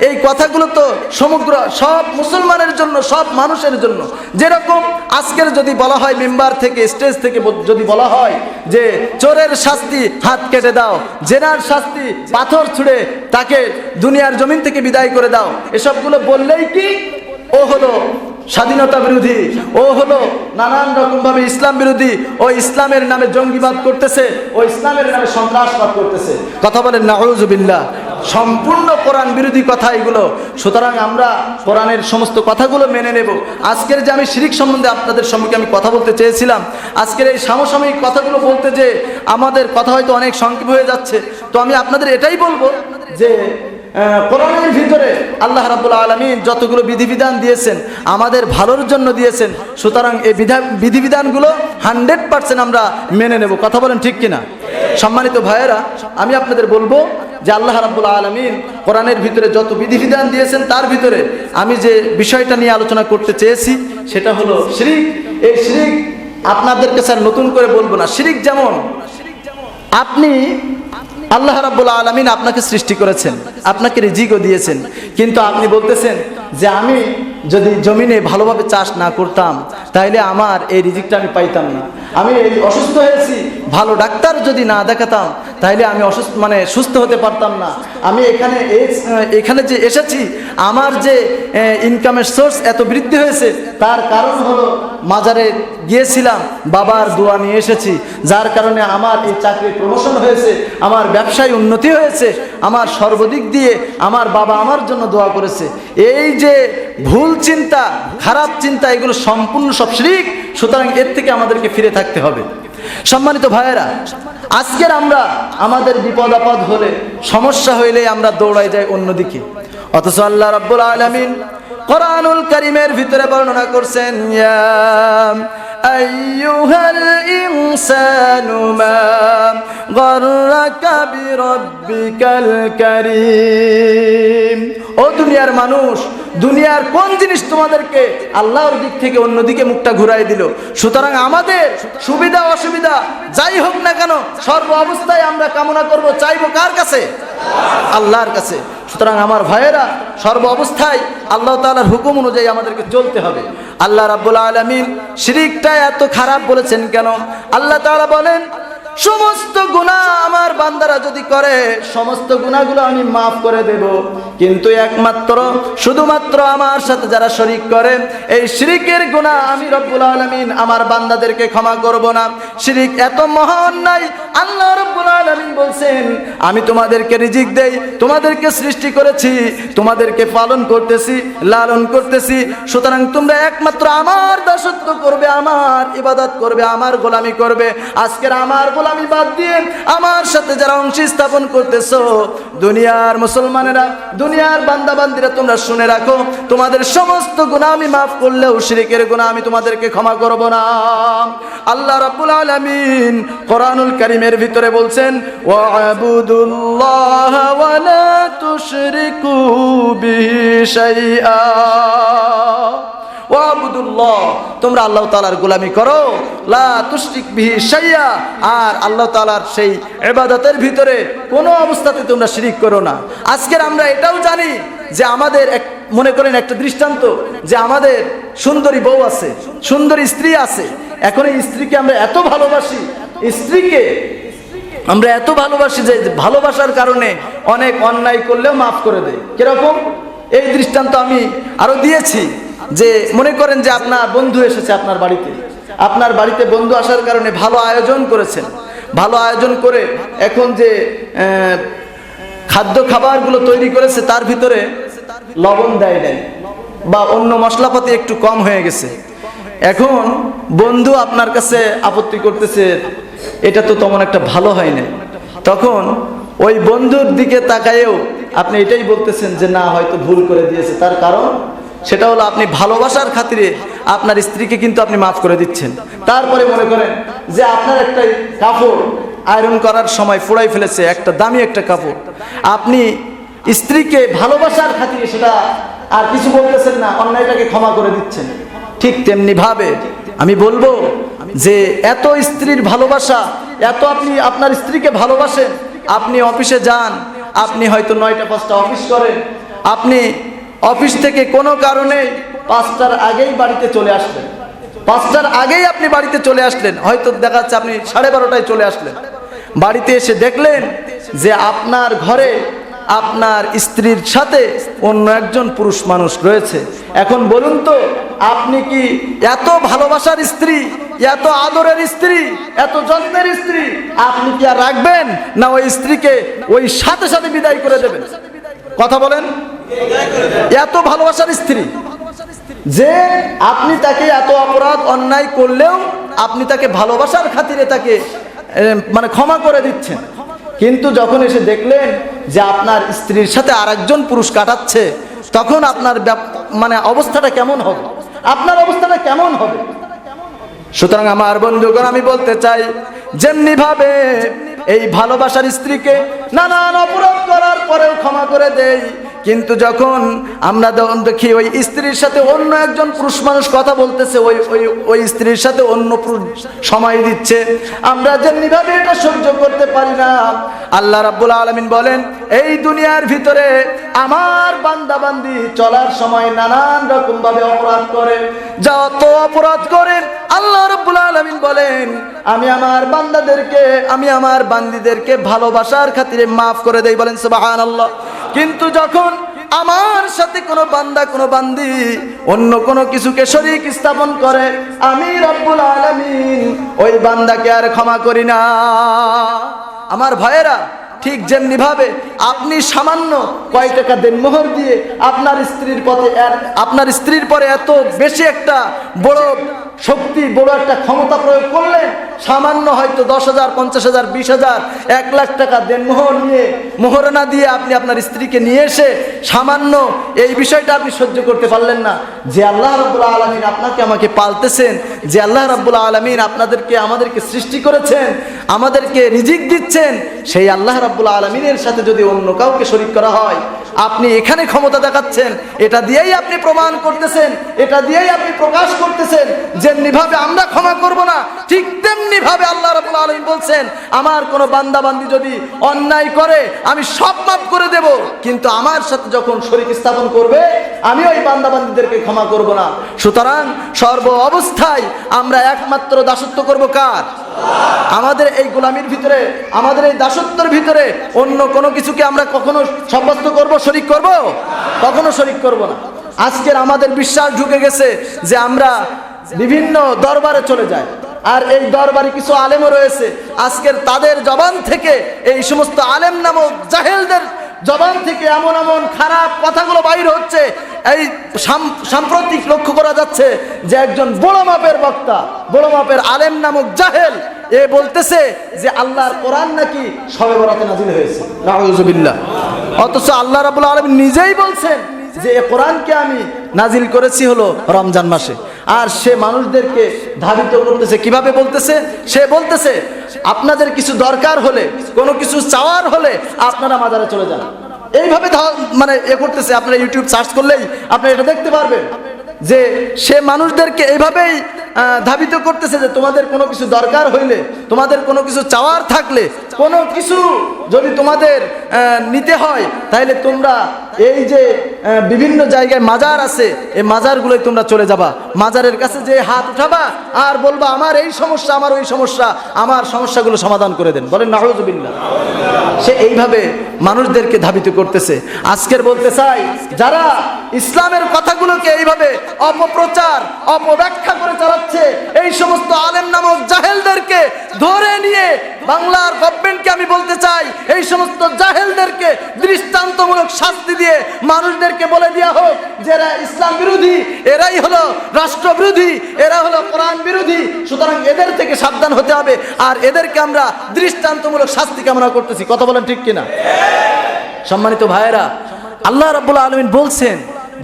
এই কথাগুলো তো সমগ্র সব মুসলমানের জন্য, সব মানুষের জন্য। যেরকম আজকের যদি বলা হয় মিম্বার থেকে, স্টেজ থেকে যদি বলা হয় যে চোরের শাস্তি হাত কেটে দাও, জেনার শাস্তি পাথর ছুঁড়ে তাকে দুনিয়ার জমিন থেকে বিদায় করে দাও, এসবগুলো বললেই কি ও হলো স্বাধীনতা বিরোধী, ও হলো নানান রকম ভাবে ইসলাম বিরোধী, ও ইসলামের নামে জঙ্গিবাদ করতেছে, ও ইসলামের নামে সন্ত্রাসবাদ করতেছে। কথা বলেন নাউযুবিল্লাহ। সম্পূর্ণ কোরআন বিরোধী কথা এগুলো। সুতরাং আমরা কোরআনের সমস্ত কথাগুলো মেনে নেব। আজকের যে আমি শিরিক সম্বন্ধে আপনাদের সম্মুখে আমি কথা বলতে চেয়েছিলাম, আজকের এই সমসাময়িক কথাগুলো বলতে যে আমাদের কথা হয়তো অনেক সংক্ষেপ হয়ে যাচ্ছে, তো আমি আপনাদের এটাই বলবো যে কোরআনের ভিতরে আল্লাহ রাব্বুল আলামিন যতগুলো বিধিবিধান দিয়েছেন আমাদের ভালোর জন্য দিয়েছেন। সুতরাং এই বিধিবিধানগুলো 100% আমরা মেনে নেব। কথা বলেন ঠিক কিনা? সম্মানিত ভাইয়েরা, আমি আপনাদের বলবো যে আল্লাহ রাব্বুল আলামিন কোরআনের ভিতরে যত বিধিবিধান দিয়েছেন, তার ভিতরে আমি যে বিষয়টা নিয়ে আলোচনা করতে চেয়েছি সেটা হলো শিরিক। এই শিরিক আপনাদেরকে স্যার নতুন করে বলবো না। শিরিক যেমন আপনি, আল্লাহ রাব্বুল আলামিন আপনাকে সৃষ্টি করেছেন, আপনাকে রিজিকও দিয়েছেন, কিন্তু আপনি বলতেছেন যে আমি যদি জমিনে ভালোভাবে চাষ না করতাম তাহলে আমার এই রিজিকটা আমি পাইতাম না। আমি অসুস্থ হয়েছি, ভালো ডাক্তার যদি না দেখাতাম তাহলে আমি সুস্থ হতে পারতাম না। আমি এখানে যে এসেছি, আমার যে ইনকামের সোর্স এত বৃদ্ধি হয়েছে, তার কারণ হলো মাজারে গিয়েছিলাম, বাবার দোয়া নিয়ে এসেছি, যার কারণে আমার এই চাকরির প্রমোশন হয়েছে, আমার ব্যবসায় উন্নতি হয়েছে, আমার সর্বদিক দিয়ে আমার বাবা আমার জন্য দোয়া করেছে। এই যে ভুল চিন্তা, খারাপ চিন্তা, এগুলো সম্পূর্ণ সব শিরক। সুতরাং এর থেকে আমাদেরকে ফিরে থাকতে হবে। সম্মানিত ভাইয়েরা, আজকের আমরা আমাদের বিপদ আপদ হলে, সমস্যা হইলে আমরা দৌড়াই যাই অন্যদিকে, অথচ আল্লাহ রাব্বুল আলামিন কোরআনুল কারীমের ভিতরে বর্ণনা করছেন, ইয়া আইয়ুহাল ইনসানু মা গাররাকা বিরাব্বিকাল কারীম। ও দুনিয়ার মানুষ, দুনিয়ার কোন জিনিস তোমাদেরকে আল্লাহর দিক থেকে অন্যদিকে মুখটা ঘুরাই দিল? সুতরাং আমাদের সুবিধা অসুবিধা যাই হোক না কেন, সর্ব অবস্থায় আমরা কামনা করব, চাইবো কার কাছে? আল্লাহর কাছে। সুতরাং আমার ভাইয়েরা, সর্ব অবস্থায় আল্লাহ তাআলার হুকুম অনুযায়ী আমাদেরকে চলতে হবে। আল্লাহ রাব্বুল আলামিন শিরকটা এত খারাপ বলেছেন কেন? আল্লাহ তাআলা বলেন, সমস্ত গুনাহ আমার বান্দারা যদি করে, সমস্ত গুনাহগুলো আমি মাফ করে দেব, কিন্তু একমাত্র শুধুমাত্র আমার সাথে যারা শরীক করে, এই শিরকের গুনাহ আমি রব্বুল আলামিন আমার বান্দাদেরকে ক্ষমা করব না। শিরক এত মহা অন্যায়। আল্লাহ রব্বুল আলামিন বলছেন, আমি তোমাদেরকে রিজিক দেই, তোমাদেরকে সৃষ্টি করেছি, তোমাদেরকে পালন করতেছি, লালন করতেছি, সুতরাং তোমরা একমাত্র আমার দাসত্ব করবে, আমার ইবাদত করবে, আমার গোলামি করবে। আজকের আমার গোলামি বাদ দিয়ে আমার সাথে যারা অংশ স্থাপন করতেছো, দুনিয়ার মুসলমানেরা, দুনিয়ার বান্দা বান্দিরা, তোমরা শুনে রাখো, তোমাদের সমস্ত গুনাহ আমি মাফ করলেও শিরকের গুনাহ আমি তোমাদেরকে ক্ষমা করব না। আল্লাহ রাব্বুল আলামিন কোরআনুল কারীমের ভিতরে বলছেন, ওয়া'বুদুল্লাহ ওয়া লা তুশরিকু বিহি শাইআ। ওয়া'বুদুল্লাহ, তোমরা আল্লাহ তাআলার গোলামি করো, লা তুশরিক বিহি শাইআ, আর আল্লাহ তাআলার সেই ইবাদতের ভিতরে কোনো অবস্থাতে তোমরা শিরিক করো না। আজকের আমরা এটাও জানি যে আমাদের মনে করেন একটা দৃষ্টান্ত, যে আমাদের সুন্দরী বউ আছে, সুন্দরী স্ত্রী আছে। এখন এই স্ত্রীকে আমরা এত ভালোবাসি, স্ত্রীকে আমরা এত ভালোবাসি যে ভালোবাসার কারণে অনেক অন্যায় করলেও মাফ করে দেয়। কিরকম? এই দৃষ্টান্ত আমি আরো দিয়েছি যে মনে করেন যে আপনার বন্ধু এসেছে আপনার বাড়িতে, আপনার বাড়িতে বন্ধু আসার কারণে ভালো আয়োজন করেছেন, ভালো আয়োজন করে এখন যে খাদ্য খাবারগুলো তৈরি করেছে তার ভিতরে লবণ দেয় নাই বা অন্য মশলাপাতি একটু কম হয়ে গেছে। এখন বন্ধু আপনার কাছে আপত্তি করতেছে, এটা তো তেমন একটা ভালো হয় না। তখন ওই বন্ধুর দিকে তাকায়েও আপনি এটাই বলতেছেন যে না, হয়তো ভুল করে দিয়েছে। তার কারণ সেটা হলো আপনি ভালোবাসার খাতিরে আপনার স্ত্রীকে কিন্তু আপনি মাফ করে দিচ্ছেন। তারপরে মনে করেন যে আপনার একটা কাপড় আয়রন করার সময় ফুরাই ফেলেছে, একটা দামি একটা কাপড়, আপনি স্ত্রীকে ভালোবাসার খাতিরে সেটা আর কিছু বলতেছেন না, অন্যায়টাকে ক্ষমা করে দিচ্ছেন। ঠিক তেমনি ভাবে আমি বলবো যে এত স্ত্রীর ভালোবাসা, এত আপনি আপনার স্ত্রীকে ভালোবাসেন, আপনি অফিসে যান, আপনি হয়তো 9টা 5টা অফিস করেন, আপনি অফিস থেকে কোনো কারণে 5টার আগেই বাড়িতে চলে আসলেন, 5টার আগেই আপনি বাড়িতে চলে আসলেন, হয়তো দেখা যাচ্ছে আপনি 12:30টায় চলে আসলেন। বাড়িতে এসে দেখলেন যে আপনার ঘরে আপনার স্ত্রীর সাথে অন্য একজন পুরুষ মানুষ রয়েছে। এখন বলুন তো, আপনি কি এত ভালোবাসার স্ত্রী, এত আদরের স্ত্রী, এত যত্নের স্ত্রী, আপনি কি আর রাখবেন না ওই স্ত্রীকে ওই সাথে সাথে বিদায় করে দেবেন? কথা বলেন। এত ভালোবাসার স্ত্রী যে আপনি তাকে এত অপরাধ অন্যায় করলেও আপনি তাকে ভালোবাসার খাতিরে তাকে মানে ক্ষমা করে দিচ্ছেন, কিন্তু যখন এসে দেখলেন যে আপনার স্ত্রীর সাথে আরেকজন পুরুষ কাটাচ্ছে, তখন আপনার মানে অবস্থাটা কেমন হবে? আপনার অবস্থাটা কেমন হবে? সুতরাং আমার বন্ধুগণ, আমি বলতে চাই, যেমনি ভাবে এই ভালোবাসার স্ত্রীকে নানান অপরাধ করার পরেও ক্ষমা করে দেই, কিন্তু যখন আমরা দেখি ওই স্ত্রীর সাথে অন্য একজন পুরুষ মানুষ কথা বলতেছে, ওই স্ত্রীর সাথে অন্য পুরুষ সময় দিচ্ছে, আমরা যেমনি ভাবে এটা সহ্য করতে পারি না। আল্লাহ রাব্বুল আলামিন বলেন, এই দুনিয়ার ভিতরে আমার বান্দা বান্দি চলার সময় নানান রকম ভাবে অপরাধ করে, যত অপরাধ করেন আল্লাহ রাব্বুল আলামিন বলেন, আমি আমার বান্দাদেরকে, আমি আমার বান্দীদেরকে ভালোবাসার খাতিরে মাফ করে দেই। বলেন সুবহানাল্লাহ। কিন্তু যখন আমার সাথে কোনো বান্দা, কোনো বান্দি অন্য কোনো কিছুকে শরীক স্থাপন করে, আমি রব্বুল আলামিন ওই বান্দাকে আর ক্ষমা করি না। আমার ভাইয়েরা, ঠিক যেমনি ভাবে আপনি সামান্য কয় টাকা দেনমোহর দিয়ে আপনার স্ত্রীর পরে এত বেশি একটা বড় শক্তি, বড় একটা ক্ষমতা প্রয়োগ করলেন, সামান্য হয়তো 10,000, 50,000, 20,000, 1 লাখ টাকা দেনমোহর নিয়ে, মোহরানা দিয়ে আপনি আপনার স্ত্রীকে নিয়ে এসে সামান্য এই বিষয়টা আপনি সহ্য করতে পারলেন না। যে আল্লাহ রাব্বুল আলামিন আপনাকে আমাকে পালতেছেন, যে আল্লাহ রাব্বুল আলামিন আমাদেরকে সৃষ্টি করেছেন, আমাদেরকে রিজিক দিচ্ছেন, সেই আল্লাহ রাব্বুল আলামিনের সাথে যদি অন্য কাউকে শরীক করা হয়, আপনি এখানে ক্ষমতা দেখাচ্ছেন, এটা দিয়েই আপনি প্রমাণ করতেছেন, এটা দিয়েই আপনি প্রকাশ করতেছেন যেমনি ভাবে আমরা ক্ষমা করব না, ঠিক তেমনি ভাবে আল্লাহ রাব্বুল আলামিন বলছেন, আমার কোন বান্দা বান্দি যদি অন্যায় করে আমি সব মাফ করে দেব, কিন্তু আমার সাথে যখন শরীক স্থাপন করবে আমি ওই বান্দা বান্দিদেরকে ক্ষমা করব না। সুতরাং সর্ব অবস্থায় আমরা একমাত্র দাসত্ব করব কার? আমাদের এই গোলামির ভিতরে, আমাদের এই দাসত্বের ভিতরে অন্য কোনো কিছুকে আমরা কখনো সাব্যস্ত করব, শরীক করব? কখনো শরীক করব না। আজকের আমাদের বিশ্বাস ঢুকে গেছে যে আমরা বিভিন্ন দরবারে চলে যাই, আর এই দরবারে কিছু আলেমও রয়েছে, আজকের তাদের জবান থেকে, এই সমস্ত আলেম নামক জাহেলদের জবান থেকে এমন এমন খারাপ কথাগুলো বাইর হচ্ছে। এই সাম্প্রতিক লক্ষ্য করা যাচ্ছে যে একজন বড় মাপের বক্তা, বড় মাপের আলেম নামক জাহেল, এ বলতেছে যে আল্লাহর কোরআন নাকি শবে বরাতে নাজিল হয়েছে। নাউযুবিল্লাহ। অথচ আল্লাহ রাব্বুল আলামিন নিজেই বলছেন যে এই কোরআনকে আমি নাজিল করেছি হলো রমজান মাসে। আর সে মানুষদেরকে ধাবিত করতেছে, কিভাবে বলতেছে? সে বলতেছে আপনাদের কিছু দরকার হলে, কোনো কিছু চাওয়ার হলে আপনারা মাজারে চলে যান। এইভাবে মানে এ করতেছে। আপনারা ইউটিউব সার্চ করলেই আপনি এটা দেখতে পারবেন। যে সে মানুষদেরকে এইভাবেই ধাবিত করতেছে যে তোমাদের কোনো কিছু দরকার হইলে, তোমাদের কোনো কিছু চাওয়ার থাকলে, কোনো কিছু যদি তোমাদের নিতে হয়, তাহলে তোমরা এই যে বিভিন্ন জায়গায় মাজার আছে, এই মাজারগুলোই তোমরা চলে যাবা, মাজারের কাছে যে হাত উঠাবা আর বলবা আমার এই সমস্যা, আমার ওই সমস্যা, আমার সমস্যাগুলো সমাধান করে দেন। বলেন নাউযুবিল্লাহ। সে এইভাবে মানুষদেরকে ধাবিত করতেছে। আজকের বলতে চাই, যারা ইসলামের কথাগুলোকে এইভাবে অপপ্রচার, অপব্যাখ্যা করে চালাচ্ছে, এই সমস্ত আলেম নামক জাহেলদেরকে ধরে নিয়ে বাংলার গভর্নমেন্টকে আমি বলতে চাই, এই সমস্ত জাহেলদেরকে দৃষ্টান্তমূলক শাস্তি দিয়ে মানুষদেরকে বলে দেওয়া হোক যে এরা ইসলাম বিরোধী, এরাই হলো রাষ্ট্র বিরোধী, এরা হলো কোরআন বিরোধী, সুতরাং এদের থেকে সাবধান হতে হবে, আর এদেরকে আমরা দৃষ্টান্তমূলক শাস্তি কামনা করতেছি। কথা বলেন ঠিক কিনা? সম্মানিত ভাইয়েরা, আল্লাহ রাব্বুল আলামিন বলছেন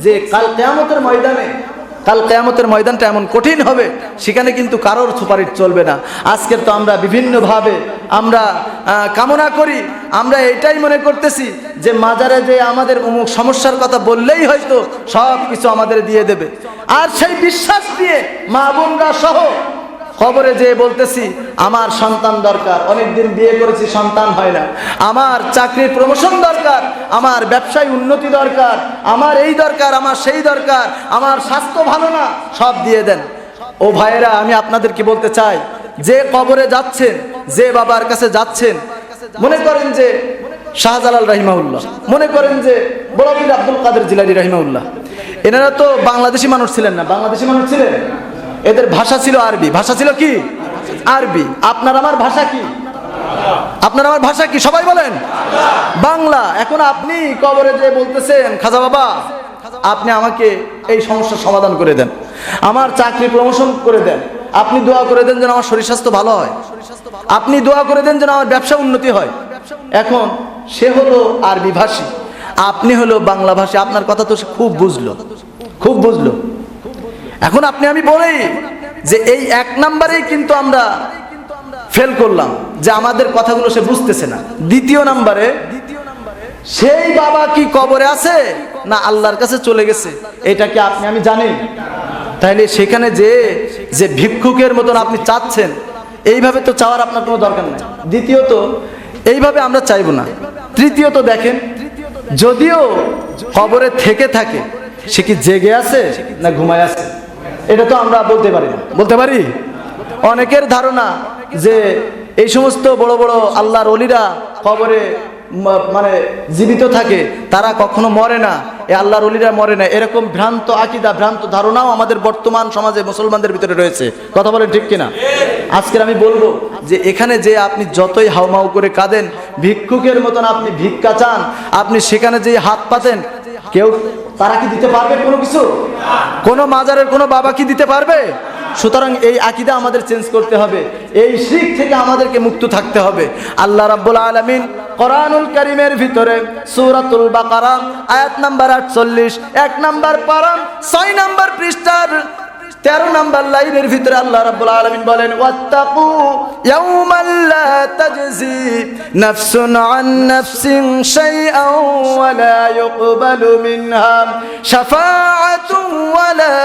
যে কাল কিয়ামতের ময়দানে, কাল কিয়ামতের ময়দানটা এমন কঠিন হবে, সেখানে কিন্তু কারোর সুপারিশ চলবে না। আজকের তো আমরা বিভিন্নভাবে আমরা কামনা করি, আমরা এটাই মনে করতেছি যে মাজারে যে আমাদের অমুক সমস্যার কথা বললেই হয়তো সব কিছু আমাদের দিয়ে দেবে, আর সেই বিশ্বাস দিয়ে মা বোনরা সহ খবরে যে বলতেছি আমার সন্তান দরকার, অনেকদিন বিয়ে করেছি সন্তান হয় না, আমার চাকরির প্রমোশন দরকার, আমার ব্যবসায় উন্নতি দরকার, আমার এই দরকার, আমার সেই দরকার, আমার স্বাস্থ্য ভালো না, সব দিয়ে দেন। ও ভাইয়েরা, আমি আপনাদেরকে বলতে চাই, যে কবরে যাচ্ছেন, যে বাবার কাছে যাচ্ছেন, মনে করেন যে শাহজালাল রাহিমাহুল্লাহ, মনে করেন যে বড় পীর আব্দুল কাদের জিলানী রাহিমাহুল্লাহ, এনারা তো বাংলাদেশি মানুষ ছিলেন না, বাংলাদেশি মানুষ ছিলেন, এদের ভাষা ছিল আরবি। ভাষা ছিল কি? আরবি। আপনার আমার ভাষা কি? আপনার আমার ভাষা কি? সবাই বলেন বাংলা। এখন আপনি কবরে যে বলতেছেন খাজা বাবা আপনি আমাকে এই সমস্যার সমাধান করে দেন, আমার চাকরি প্রমোশন করে দেন, আপনি দোয়া করে দেন যেন আমার শরীর স্বাস্থ্য ভালো হয়, আপনি দোয়া করে দেন যেন আমার ব্যবসা উন্নতি হয়। এখন সে হলো আরবি ভাষী, আপনি হলো বাংলা ভাষী, আপনার কথা তো সে খুব বুঝলো, খুব বুঝলো। এখন আপনি আমি বলি যে এই এক নাম্বারেই কিন্তু আমরা ফেল করলাম, যে আমাদের কথাগুলো সে বুঝতেছে না। দ্বিতীয় নাম্বারে, সেই বাবা কি কবরে আছে না আল্লাহর কাছে চলে গেছে, এটা কি আপনি আমি জানি? তাইলে সেখানে যে ভিক্ষুকের মতন আপনি চাচ্ছেন, এইভাবে তো চাওয়ার আপনার কোনো দরকার নেই। দ্বিতীয়ত, এইভাবে আমরা চাইবো না। তৃতীয়ত দেখেন, যদিও কবরে থেকে থাকে, সে কি জেগে আছে না ঘুমায় আছে, এটা তো আমরা বলতে পারি না। বলতে পারি? অনেকের ধারণা যে এই সমস্ত বড় বড় আল্লাহর ওলিরা কবরে মানে জীবিত থাকে, তারা কখনো মরে না, এই আল্লাহর ওলিরা মরে না, এরকম ভ্রান্ত আকীদা, ভ্রান্ত ধারণাও আমাদের বর্তমান সমাজে মুসলমানদের ভিতরে রয়েছে। কথা বলেন ঠিক কিনা? আজকের আমি বলবো যে এখানে যে আপনি যতই হাউমাউ করে কাঁদেন, ভিক্ষুকের মতন আপনি ভিক্ষা চান, আপনি সেখানে যে হাত পাতেন, কেউ তারা কি দিতে পারবে কোনো কিছু? কোনো মাজারের কোনো বাবা কি দিতে পারবে? সুতরাং এই আকীদা আমাদের চেঞ্জ করতে হবে, এই শিরক থেকে আমাদেরকে মুক্ত থাকতে হবে। আল্লাহ রাব্বুল আলামিন কোরআনুল কারীমের ভিতরে সূরাতুল বাকারা আয়াত নাম্বার 48, 1 নাম্বার পারা 6 নাম্বার পৃষ্ঠার 13 নাম্বার লাইনের ভিতরে আল্লাহ রাব্বুল আলামিন বলেন, ওয়াত্তাকু ইয়াওমান লা তাজজি নাফসুন আন নাফসিন শাইআন ওয়া লা ইউকবালু মিনহা শাফাআতুন ওয়া লা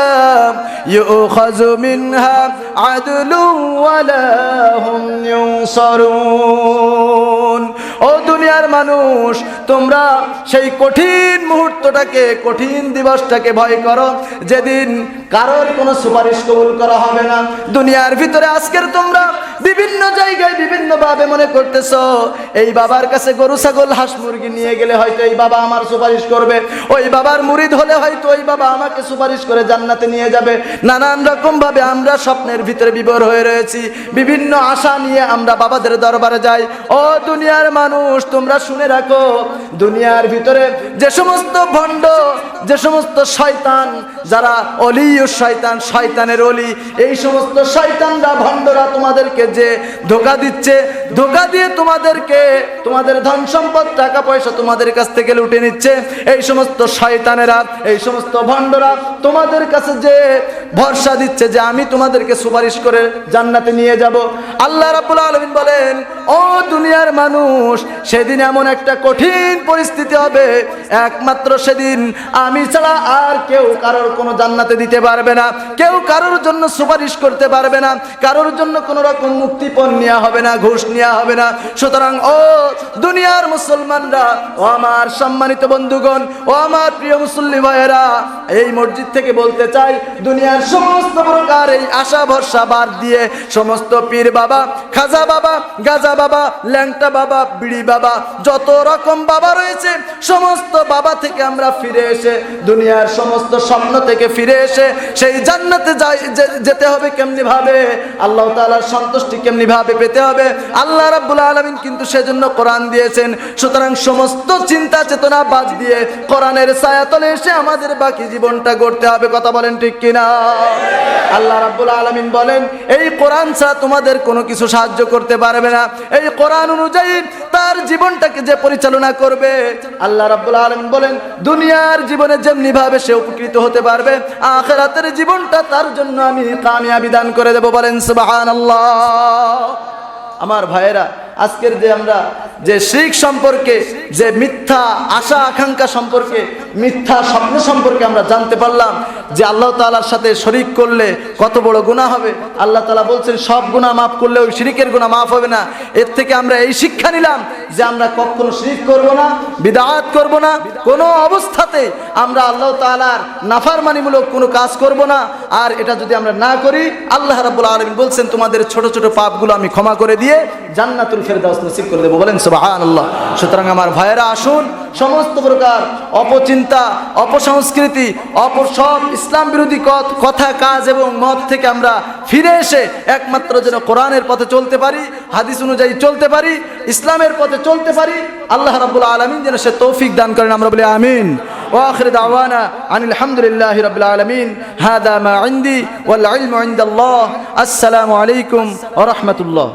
ইউখাযু মিনহা আদলুন ওয়া লা হুম ইউনসারুন। ও দুনিয়ার মানুষ, তোমরা সেই কঠিন মুহূর্তটাকে, কঠিন দিবসটাকে ভয় করো, যেদিন কারোর কোনো সুপারিশ কবুল করা হবে না। দুনিয়ার ভিতরে আজকের তোমরা বিভিন্ন জায়গায় বিভিন্নভাবে মনে করতেছো, এই বাবার কাছে গরু ছাগল হাঁস মুরগি নিয়ে গেলে হয়তো এই বাবা আমার সুপারিশ করবে, ওই বাবার মুরিদ হলে হয়তো ওই বাবা আমাকে সুপারিশ করে জান্নাতে নিয়ে যাবে। নানান রকম ভাবে আমরা স্বপ্নের ভিতরে বিভোর হয়ে রয়েছি, বিভিন্ন আশা নিয়ে আমরা বাবাদের দরবারে যাই। ও দুনিয়ার মানুষ, তোমরা শুনে রাখো, দুনিয়ার ভিতরে যে সমস্ত ভণ্ড, যে সমস্ত শয়তান, যারা অলিও শয়তান, শয়তানের অলি, এই সমস্ত শয়তানরা, ভণ্ডরা তোমাদেরকে যে ধোঁকা দিচ্ছে, ধোঁকা দিয়ে তোমাদেরকে, তোমাদের ধন সম্পদ, টাকা পয়সা তোমাদের কাছ থেকে লুটে নিচ্ছে, এই সমস্ত শয়তানেরা, এই সমস্ত ভণ্ডরা তোমাদের কাছে যে ভরসা দিচ্ছে যে আমি তোমাদেরকে সুপারিশ করে জান্নাতে নিয়ে যাব। আল্লাহ রাব্বুল আলামিন বলেন, ও দুনিয়ার মানুষ, সেদিন এমন একটা কঠিন পরিস্থিতি হবে, একমাত্র সেদিন আমি ছাড়া আর কেউ কারোর কোনো জান্নাতে দিতে পারবে না, কেউ কারোর জন্য সুপারিশ করতে পারবে না, কারোর জন্য কোনো রকম মুক্তিপণ নেওয়া হবে না, ঘুষ নেওয়া হবে না। সুতরাং ও দুনিয়ার মুসলমানরা, ও আমার সম্মানিত বন্ধুগণ, ও আমার প্রিয় মুসল্লি ভাইয়েরা, এই মসজিদ থেকে বলতে চাই, দুনিয়ার সমস্ত প্রকার এই আশা ভরসা বাদ দিয়ে সমস্ত পীর বাবা, খাজা বাবা, গাজা বাবা, ল্যাংটা বাবা, বিড়ি বাবা, যত রকম বাবা রয়েছে সমস্ত বাবা থেকে আমরা ফিরে এসে, দুনিয়ার সমস্ত স্বপ্ন থেকে ফিরে এসে সেই জান্নাতে যেতে হবে কেমনি ভাবে, আল্লাহ তাআলার সন্তুষ্টি কেমনি ভাবে পেতে হবে, আল্লাহ রাব্বুল আলামিন কিন্তু সেজন্য কোরআন দিয়েছেন। সুতরাং সমস্ত চিন্তা চেতনা বাদ দিয়ে কোরআনের ছায়াতলে এসে আমাদের বাকি জীবনটা গড়তে হবে। কথা বলেন ঠিক কিনা? আল্লাহ রাব্বুল আলামিন বলেন, এই কোরআন ছাড়া তোমাদের কোনো কিছু সাহায্য করতে পারবে না। এই কোরআন অনুযায়ী তার জীবনটাকে যে পরিচালনা করবে, আল্লাহ রাব্বুল আলামিন বলেন, দুনিয়ার জীবনে যেমনি ভাবে সে উপকৃত হতে পারবে, আখিরাতের জীবনটা তার জন্য আমি কামিয়াবি দান করে দেব। বলেন সুবহানাল্লাহ। আমার ভাইয়েরা, আজকের যে আমরা যে শিরক সম্পর্কে, যে মিথ্যা আশা আকাঙ্ক্ষা সম্পর্কে, মিথ্যা স্বপ্ন সম্পর্কে আমরা জানতে পারলাম যে আল্লাহ তাআলার সাথে শরীক করলে কত বড় গুনাহ হবে। আল্লাহ তাআলা বলছেন সব গুনাহ মাফ করলে ওই শিরকের গুনাহ মাফ হবে না। এর থেকে আমরা এই শিক্ষা নিলাম যে আমরা কখনো শিরক করব না, বিদআত করব না, কোনো অবস্থাতে আমরা আল্লাহ তাআলার নাফরমানিমূলক কোনো কাজ করব না। আর এটা যদি আমরা না করি, আল্লাহ রাব্বুল আলামিন বলছেন তোমাদের ছোট ছোট পাপগুলো আমি ক্ষমা করে দিয়ে জান্নাতুল ফেরদাউস নসিব করে দেব। বলেন সুবহানাল্লাহ। সুতরাং আমার ভাইয়েরা, আসুন সমস্ত প্রকার অপচিন্তা, অপসংস্কৃতি, সব ইসলাম বিরোধী কথা, কাজ এবং মত থেকে আমরা ফিরে এসে একমাত্র যেন কোরআনের পথে চলতে পারি, হাদিস অনুযায়ী চলতে পারি, ইসলামের পথে চলতে পারি। আল্লাহ রাব্বুল আলামিন যেন সে তৌফিক দান করেন। আমরা বলি আমিন। ওয়া আখিরু দাওয়ানা আনিল হামদুলিল্লাহি রাব্বিল আলামিন। হাদা মা ইনদি ওয়াল ইলমু ইনদাল্লাহ। আসসালামু আলাইকুম ওয়া রাহমাতুল্লাহ।